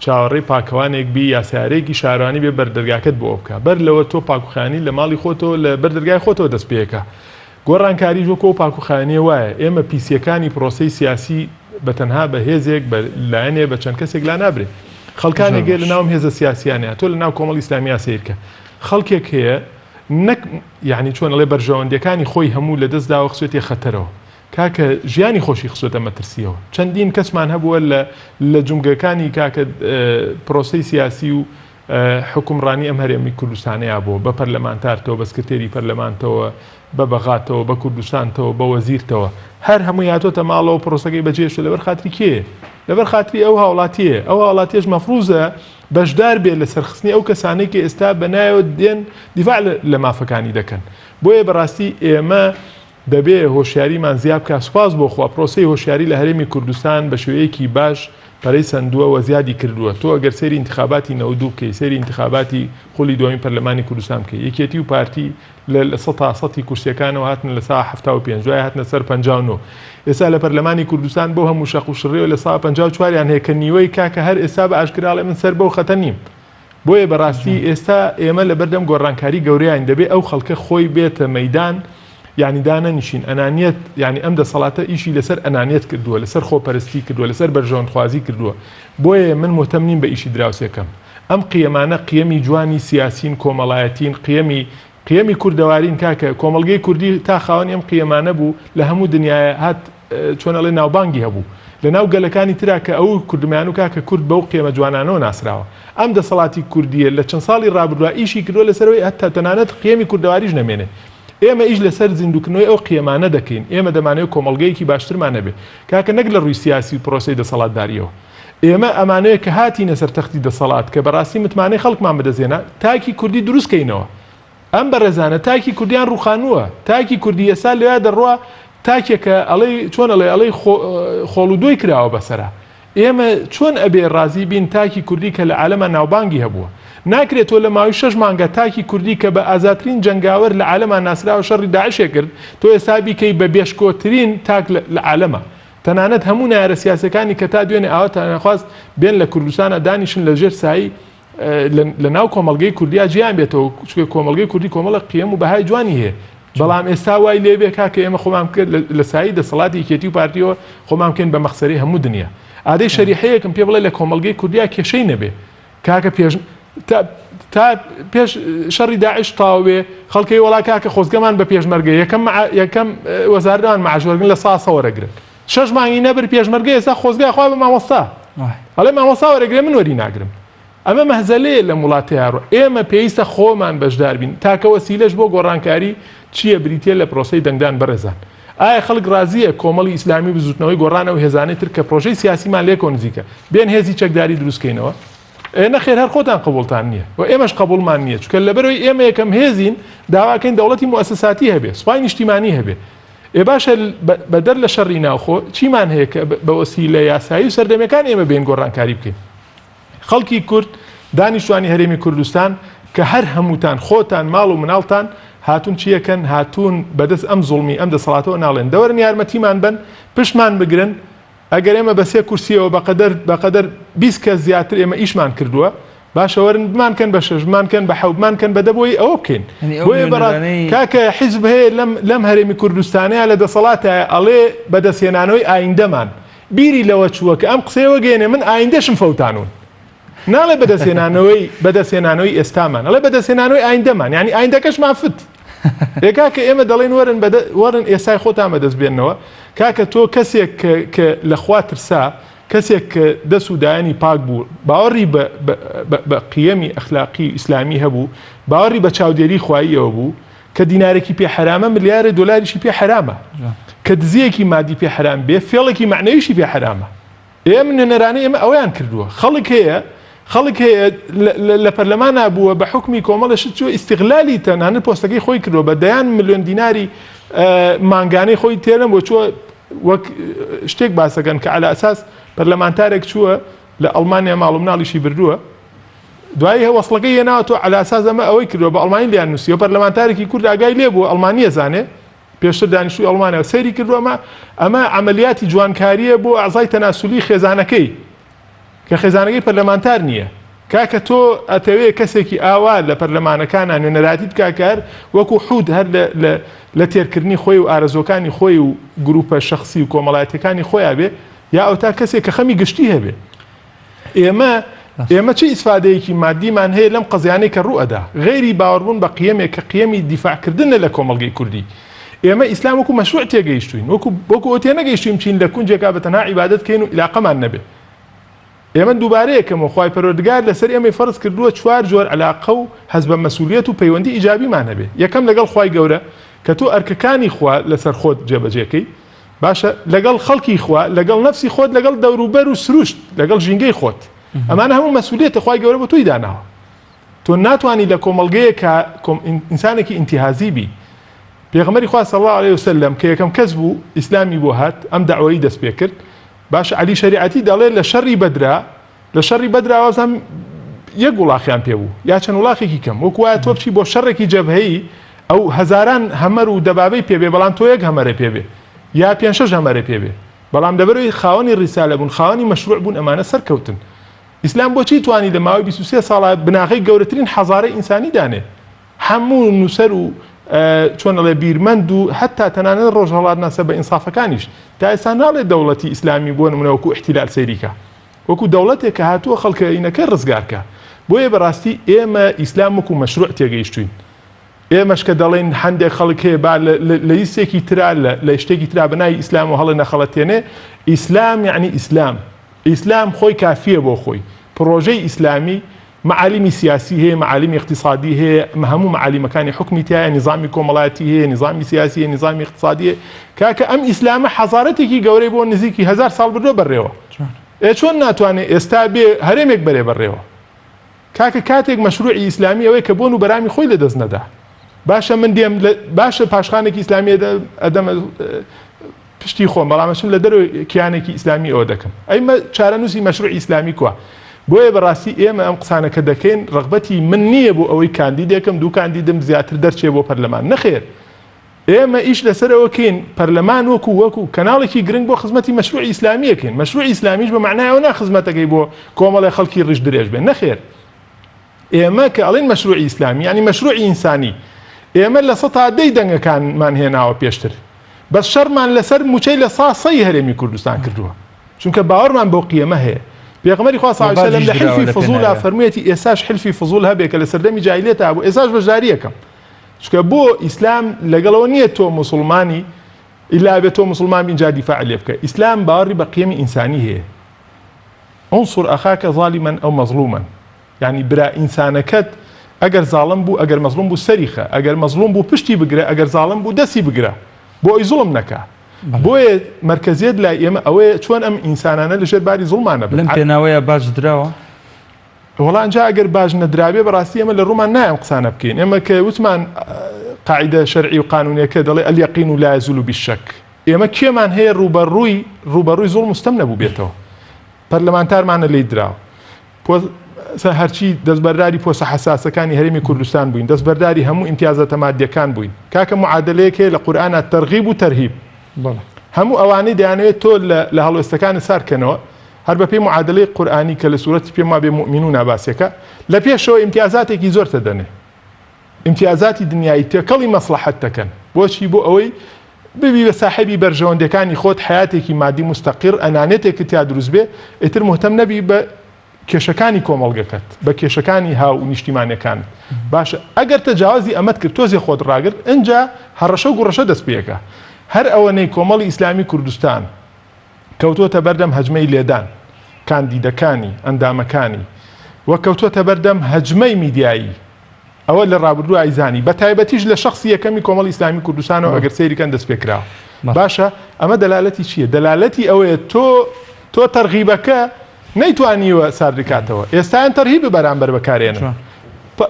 چاوەڕێی پاکەوانێک بی یا سیارەیەکی شارانی بێ بەردەرگاکەت بۆ بکە بەر لەوە تۆ پاکوخانی لە ماڵی خۆتەوە لە بەردەرگای خۆتەوە دەست پێەکە گۆڕانکاری ژۆکۆ پاکوخانیە وایە ئێمە پیسیەکانی پرۆسەی سیاسی بەتەنها بە هێزێک لایەنێ بە چەند کەسێک لا نابرێت خەڵکانێک لە ناوم هێزە سیاسیانەیە تۆ لە ناو کۆمەڵی ئیسلامیا سیرکە خەڵکێک هەیە نەک یعنی چۆن ئەڵێ بەرژەوەندەکانی خۆی هەموو لە دەستداوە خسوێتی خەتەرەوە کاکە ژیانی خۆشی خسوێتە مەترسیەوە چەندین کەسمان هەبووە لە جومگەکانی کاکە پرۆسەی سیاسی و حکومڕانی ئەم هەرێمی کوردستانەیە بۆ بە پەرلەمانتارتەوە بە سکرتێری پەرلەمانتەوە بە بەغاتەوە بە کوردستانتەوە بە وەزیرتەوە هەر هەمووی هاتۆتە ماڵەوە پرۆسەکەی بەجێشە لەبەر خاتری کێ لەبەر خاتری ئەو هاوڵاتیە ئەو هاوڵاتیش مەفروزە بەشدار بێت لە سەرخستنی ئەو کەسانەی کە ئێستا بەنایەوە دێن دیفاع لە مافەکانی دەکەن بۆیە بەڕاستی ئێمە دەبێ هۆشیاریمان زیاد بکە سوپاس بۆ خوا پرۆسەی هۆشیاری لە هەرێمی کوردستان بە شێوەیەکی باش پەرەی سندووە و زیادی کردووە تۆ ئەگەر سەیری انتخاباتی 92 بکەی سەیری انتخاباتی خۆلی دوایین پەرلەمانی کوردستان بکەی یەکێتی و پارتی لە 100 کورسیەکانەوە هاتن لە سا 75 دوای هاتنە سەر 59 ئێستا لە پەرلەمانی کوردستان بۆ هەموو شەق و شڕێەوە لە سا 54یان هەیە کە نیوەی کاکە هەر ئێستا بە ئاشکراڵێ من سەر بەو خەتە نیم بۆیە بەڕاستی ئێستا ئێمە لە بەردەم گۆڕانکاری گەورەیان دەبێت ئەو خەڵکە خۆی بێتە مەیدان یعنی دانەنیشین ئەنانیەت یعنی ئەم دەسەڵاتە ئیشی لەسەر ئەنانیەت کردووە لەسەر خۆپەرستی کردووە لەسەر بەرژەوەندخوازی کردووە بۆیە من مهتەم نیم بە ئیشی دراوسێکەم ئەم قیەمانە قیەمی جوانی سیاسین کۆمەڵایەتین قیەمی کوردەوارین کاکە کۆمەڵگەی کوردی تا خاوەنی ئەم قیەمانە بوو لە هەموو دنیاە هات چۆن ئەڵێ ناوبانگی هەبوو لە ناو گەلەکانی ترا کە ئەو کوردمان و کاکە کورد بەو قیەمە جوانانەوە ناسراوە ئەم دەسەڵاتی کوردیە لە چەند ساڵی ڕابردووە ئیشی کردووە لەسەرەوەی هەتا تەنانەت قیەمی کوردەواریش نەمێنێ ئێمە ئیش لەسەر زیندوکردنەوەی ئەو قیەمانە دەکەین ئێمە دەمانەوێت کۆمەڵگەیەکی باشترمان نەبێ کاکە نەک لە ڕووی سیاسی و پرۆسەی دەسەڵاتداریەوە ئێمە ئەمانەیە کە هاتینە سەر تەختی دەسەڵات کە بەڕاستی متمانەی خەڵکمان بەدەزێنە تاکی کوردی دروستکەینەوە ئەم بەڕێزانە تاکی کوردیان ڕوخانووە تاکی کوردی ئێستا لەوێ دەڕوە تاکێکە ئەڵێ چۆن ئەڵێ خۆڵودۆی کراوە بەسەرا ئێمە چۆن ئەبێ ڕازی بین تاکی کوردی کە لە عالەمە ناوبانگی هەبووە ناکرێتەوە لە ماوەی 6 مانگە تاکی کوردی کە بە ئازاترین جەنگاوەر لە عالەمان ناسراوە شەڕی داعشێ کرد تۆ ئێستا بیکەی بە بێشکۆترین تاک لە عالەمە تەنانەت هەموو نایارە سیاسەکانی کە تا دوێنێ ئاواتان نەخواست بێن لە کوردستانە دانیشن لە ژێر سایی لە ناو کۆمەڵگەی کوردیا جیان بێتەوە چکە کۆمەڵگەی کوردی کۆمەڵە قیەم و بەهای جوانی هەیە بەڵام ئێستا وای لێبێ کاکە ئێمە خۆمان کرد لە سایی دەسەڵاتی یەکێتی و پارتیەوە خۆمان بکەین بە مەخسەری هەموو دنیا ئادەی شەریحەیەکم پێ بڵێ لە کۆمەڵگەی کوردیا کێشەی نەبێ کاکە تا پێش شەڕی داعش تاوێ خەڵکەی وڵا کاکە خۆزگەمان بە پێشمەرگە یەکەم وەزاردەوان مەعاشوەرگن لە ساسە وەرەگرن 6 مانگی نەبر پێشمەرگە ئێستا خۆزگای خوا بە مامۆستا ئەڵێ مامۆستا وەرەگرێ من وەری ناگرم ئەمە مەهزەلەیە لە وڵاتیارۆ ئێمە پێویستە خۆمان بەشدار بین تاکە وەسیلەش بۆ گۆڕانکاری چییە بریتە لە پرۆسەی دەنگدان بەڕێزان ئایا خەڵک ڕازیە کۆمەڵی ئیسلامی بزوتنەوەی گۆڕانە و هێزانەی تر کە پرۆژەی سیاسیمان لێ کۆنزیکە بێن هێزی چەکداری دروستکەینەوە نەخێر هەر خۆتان قبولتان نییە و ئێمەش قبولمان نییە چکە لەبەرەوەی ئێمە یەکەم هێزین داواکەین دەوڵەتی موسساتی هەبێ سوپای نیشتیمانی هەبێ باشە بەدەر لە شەڕی ناوخۆ چیمان هەیە کە بە وەسیلە یاسایی و سەردەمیەکان ئێمە بێن گۆڕانکاری بکەین خەڵکی کورد دانیشتوانی هەرێمی کوردستان کە هەر هەمووتان خۆتان ماڵ و مناڵتان هاتون چیەکەن هاتون بەدەست ئەم زوڵمی ئەم دەسەڵاتەوە ناڵێن دەوەرن یارمەتیمان بن پشمان بگرن ئەگەر ئێمە بە 3 کورسیەوە بەقەدەر 20 کەس زیاتر ئێمە ئیشمان کردووە باشەوەرن بمانکەن بە 6 مانکەن بە 7 مانکەن بە دەبۆی ئەوە بکەین بۆیە بەڕاستی کاکە حیزب هەیە لەم هەرێمی کوردستانەیە لە دەسەڵاتە ئەڵێ بەدەستهێنانەوەی ئایندەمان بیری لەوە چووە کە ئەم قسەیەوە گەێنێ من ئایندەشم فەوتانون ناڵێ بەدەستهێنانەوەی ئێستامان ئەڵێ بەدەستهێنانەوەی ئایندەمان یعنی ئایندەکەشمان فت کاکە ئێمە دەڵێن وەرن ئێسای خۆتان بەدەست بێنەوە کاکە تۆ کەسێک کە لەخوا ترسا کەسێک کە دەست و دایانی پاک بوو باوەڕی بە قیەمی ئەخلاقی ئیسلامی هەبوو باوەڕی بە چاودێری خواییەوە بوو کە دینارێکی پێ حرامە ملیارە دۆلاریشی پێ حرامە کە دزیەکی مادی پێ حرام بێ فێڵێکی معنەویشی پێ حرامە ئێمە نەرانەی ئێمە ئەویان کردووە خەڵک هەیە لە پەرلەمانە بووە بە حکمی کۆمەڵەشت چوە ئیستیغلالی تەنانەت پۆستەکەی خۆی کردووە بە دەیان ملیۆن دیناری مانگانەی خۆی تێرم بۆ چوە وەک شتێک باسەکەن کە عەلا ئەساس پەرلەمانتارێک چووە لە ئەڵمانیا ماڵ و مناڵیشی بردووە دوایی وەسڵەکەی هێناوەتەوە عەلا ئەساس ئەمە ئەوەی کردووە بە ئەڵمانی لیان نووسیوە پەرلەمانتارێکی کورد ئاگای لێ بووە ئەڵمانیە زانێ پێشتر دانیشتووی ئەڵمانیەوە سەیری کردووە ئەمە عەمەلیاتی جوانکاریە بۆ ئەعزای تەناسولی خێزانەکەی کە خێزانەکەی پەرلەمانتار نییە کاکە تۆ ئەتەوێ کەسێکی ئاوا لە پەرلەمانەکانان نوێنەراتی بکاکار وەکو حود هەر لە تێرکردنی خۆی و ئارەزۆکانی خۆی و گروپە شخصی و کۆمەڵایەتەکانی خۆیان بێ یا ئەو تا کەسێک کە خەمی گشتی هەبێ ئێمە چه ئیسفادەیەکی مادیمان هەیە لەم قەزیانەی کە ڕوئەدا غێری باوەڕبوون بە قیەمێک کە قیەمی دیفاعکردنە لە کۆمەڵگەی کوردی ئێمە ئیسلام وەکو مەشروع تێگەیشتوین وەکو ئەو تێنەگەیشتوین چین لە کونجێکا بە تەنها عیبادەت کەین و عیلاقەمان نەبێ ئێمە دووبارەیەکەمەوە خوای پەروەردگار لەسەر ئێمەی فەرز کردووە چوار جۆر عەلاقە و حەز بە مەسئولیەت و پەیوەندی ئیجابیمان هەبێ یەکەم لەگەڵ خوای گەورە کە تۆ ئەرکەکانی خوا لەسەر خۆت جێبەجێکەی باشە لەگەڵ خەڵکی خوا لەگەڵ نەفسی خۆت لەگەڵ دەوروبەر و سروشت لەگەڵ ژینگەی خۆت ئەمانە هەموو مەسئولیەتە خوای گەورە بە تۆی داناوە تۆ ناتوانی لە کۆمەڵگەیەکە ئینسانێکی ئینتیهازی بی پێغەمبەری خوا صلی الله علیه وسلم کە یەکەم کەس بوو ئیسلامی بۆ هات ئەم دەعوەی دەست پێ کرد باش علی شریعەتی دەڵێ لە شەڕی بەدرا وازم یەک وڵاخیان پێ بوو یا چەند وڵاخێکی کەم وەکو وایە تۆ بچی بۆ شەڕێکی جەبهەیی ئەو هەزاران هەمەر و دەبابەی پێبێ بەڵام تۆ یەک هەمەرە پێبێ یا 5-6 هەمەرە پێبێ بەڵام دەبەرەوەی خاوەنی ڕیسالە بوون خاوەنی مەشروع بوون ئەمانە سەرکەوتن ئیسلام بۆچی توانی لە ماوەی 23 ساڵە بناغەی گەورەترین حەزارەی ئینسانی دانێ هەموو نووسەر و چۆن ئەڵێ بیرمەند و هەتا تەنانەت ڕۆژهەڵات ناسە بە ئینسافەکانیش تا ئێستا ناڵێ دەوڵەتی ئیسلامی بۆ نمونە وەکو احتیلال سەیریکە وەکو دەوڵەتێک کە هاتووە خەڵکەینەکە ڕزگارکە بۆیە بەڕاستی ئێمە ئیسلام وەکو مەشروع تێگەیشتوین ئێمەش کە دەڵێن هەندێک خەڵک هەیە با لە هیچێکی ترا لە شتێکی ترا بەناوی ئیسلام و هەڵە نەخەڵەتێنێ ئیسلام یعنی ئیسلام خۆی کافیە بۆ خۆی پرۆژەی ئیسلامی معالمی سیاسی هەیە معالمی اقتصادی هەیە هەموو معالیمەکانی حکمی تایە نظامی کۆمەڵایەتی هەیە نظامی سیاسی هەیە نظامی اقتصادی کاکە ئەم ئیسلامە حەزارەتێکی گەورەی بۆ نزیکی 1000 ساڵ بردۆ بەڕێوە چۆن ناتوانێت ئێستا بێ هەرێمێک بەرێ بەڕێوە کاکە کاتێک مەشروعی ئیسلامی ئەوەی کە بۆن و بەرامی خۆی لە دەست نەدا باشە من دێم باشە پاشخانێکی ئیسلامی ئەدەمە پشتی خۆم بەڵامەشم لە دەرەوەی کیانێکی ئیسلامی ئەوە دەکەم ئەیمە چارەنووسی مەشروعی ئیسلامی کووە بۆیە بەڕاستی ئێمە ئەم قسانەکە دەکەین ڕغبەتی من نییە بۆ ئەوەی کاندیدێکم دوو کاندیدم زیاتر دەرچێ بۆ پەرلەمان نەخێر ئێمە ئیش لەسەرەوەکەین پەرلەمان وەکو کەناڵێکی گرنگ بۆ خزمەتی مەشروعی ئیسلامیەکەین مەشروعی ئیسلامیش بە معنای ئەوە خزمەتەکەی بۆ کۆمەڵی خەڵکی ڕیش درێژ بێن نەخێر ئێمە کە ئەڵێن مەشروعی ئیسلامی ینی مەشروعی ئینسانی ئێمە لە 100 دەنگەکانمان هێناوە پێشتر بەس شەڕمان لەسەر موچەی لە ساسەی هەرێمی کوردستان کردووە چونکە باوەڕمان بۆ قیەمە هەیە پێغەمبەری خوا صلی الله علیه و سلم لە حلفی فضوڵ فەرموویەتی ئێساش حلفی فضوڵ هەبێ کە لە سەردەمی جاهیلیەتە بوو ئێساش بەشداری یەکەم چونکە بۆ ئیسلام لەگەڵەوە نییە تۆ موسڵمانی ئیلا بێت تۆ موسڵمان بینجا دیفاع لێ بکە ئیسلام باوەڕی بە قیەمی ئینسانی هەیە انصر ئەخاکە ظالما ئەو مەظلوما یعنی برا ئینسانەکەت ئەگەر زاڵم بوو ئەگەر مەظلوم بوو سەریخە ئەگەر مەظلوم بوو پشتی بگرە ئەگەر زاڵم بوو دەستی بگرە بۆ ئەی زوڵم نەکا بۆیە مرکزیت لای ئێمە ئەوەیە چۆن ئەم ئینسانانە لەژێر باری زوڵمانە بن لەم پێناوەیە باش دراوە وەڵا ئەنجا ئەگەر باش نەدرابێ بەڕاستی ئێمە لە ڕوومان نایە ئەم قسانە بکەین ئێمە کە وتمان قاعدە شەرعی و قانونیەکە دەڵێ اليقین لا يزول بالشك ئێمە کێمان هەیە ڕوبەڕووی زوڵم مستەم نەبوو بێتەوە پەرلەمانتارمانە لێی دراوە هەرچی دەستبەرداری پۆستە حەساسەکانی هەرێمی کوردستان بووین دەستبەرداری هەموو ئیمتیازاتە مادیەکان بووین کاکە معادلەیەک هەیە لە قورئانە تەرغیب و تەرهیب هەموو ئەوانەی دەیانەوێت تۆ لە هەڵوێستەکانی سارکەنەوە هەر بە پێی معادلەی قورئانی کە لە سوورەتی پێم وابێ موئمنون ناباسیەکە لە پێشەوە ئیمتیازاتێکی زۆر تەدەنێ ئیمتیازاتی دنیایی تێکەڵی مەسلحەت دەکەن بۆچی بۆ ئەوەی ببی بە ساحەبی بەرژەوەندەکانی خۆت حیاتێکی مادی مستەقیر ئەنانێتێک تیا دروست بێ ئیتر مهتەم نەبی بە کێشەکانی کۆمەڵگەکەت بە کێشەکانی هاو و نیشتیمانەکان باشە ئەگەر تەجاوازی ئەمەت کرد تۆزی خۆت ڕاگرت ئەنجا هەڕەشە و گوڕەشە دەست پێەکە هەر ئەوەنەی کۆمەڵی ئیسلامی کوردستان کەوتوتە بەردەم هەجمەی لێدان کاندیدەکانی ئەندامەکانی وەکەوتوتە بەردەم هەجمەی میدیایی ئەوە لە ڕابردوو ئایزانی بە تایبەتیش لە شخصی یەکەمی کۆمەڵی ئیسلامی کوردستانەوە ئەگەر سەیریکەن دەست پێکراوە باشە ئەمە دەلالەتی چییە؟ دەلالەتی ئەوەیە تۆ تەرغیبەکە نەیتوانیوە ساردکاتەوە ئێستایان تەرهیب بەرامبەر بەکارێنن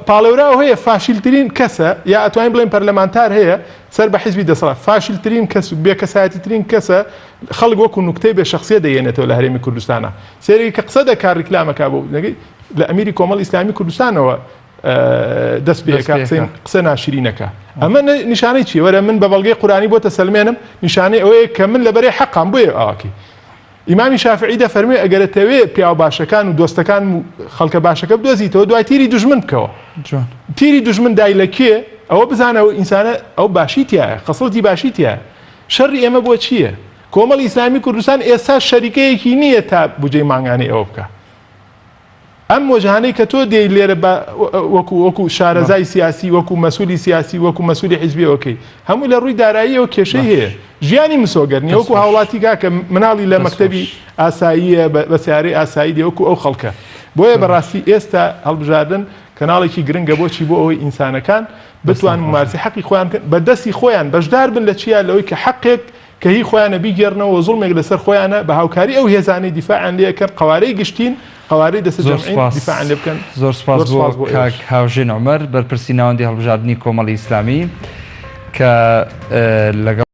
پاڵێورا هەیە فاشیلترین کەسە یا ئەتوانین بڵێن پەرلەمانتار هەیە سەر بە حیزبی دەسەڵات فاشیلترین کەس بێکەسایەتیترین کەسە خەڵک وەکو نوکتەی بێ شخصیە دەیێنێتەوە لە هەرێمی کوردستانە سێری کە قسە دەکات ڕیکلامەکە بۆ لە ئەمیری کۆمەڵی ئیسلامی کوردستانەوە دەست پێکا قسە ناشرینەکە ئەمە نیشانەی چی وەرە من بە بەڵگەی قورآنی بۆ تەسەلمێنم نیشانەی ئەوەیە کە من لەبەرەی حەقام بۆیە ئاواکی ئیمامی شافعی دەفەرمێ ئەگەرەتەوێ پیاو باشەکان و دۆستەکان و خەڵکە باشەکە بدۆزیتەوە دوای تیری دوژمن بکەوە تیری دوژمن دای لە کێ ئەوە بزانەوە ئینسانە ئەو باشی تایە خەسڵەتی باشی تایە شەڕی ئێمە بۆ چییە؟ کۆمەڵی ئیسلامی کوردستان ئێستا شەریکەیەکی نییە تا بجێی مانگانەی ئەوە بکە ئەم وەجهانەی کە تۆ دێی لێرە وەکو شارەزای سیاسی وەکو مەسوولی سیاسی وەکو مەسوولی حیزبیەوەکەی هەموو لە ڕووی داراییەوە کێشەی هەیە ژیانی مسۆگەرنی وەکو هاوڵاتی کاکە مناڵی لە مەکتەبی ئاساییە بە سیارەی ئاسایی دێ وەکو ئەو خەڵکە بۆیە بەڕاستی ئێستا هەڵبژاردن کەناڵێکی گرنگە بۆچی بۆ ئەوەی ئینسانەکان بتوان ممارسی حەقی خۆیان بە دەستی خۆیان بەشدار بن لە چیا لەوەی کە حەقێک کە هی خۆیانە بیگەڕنەوە زوڵمێک لەسەر خۆیانە بە هاوکاری ئەو هێزانەی دیفاعیان لێکرد قوارەی گشتین قوارەی دەستە جەمعین دیفاعیان لێ بکەن زۆر سپاس بۆ کاک هاوژێن عومەر بەرپرسی ناوەندی هەڵبژاردننی کۆمەڵی ئیسلامی کە لەگەڵ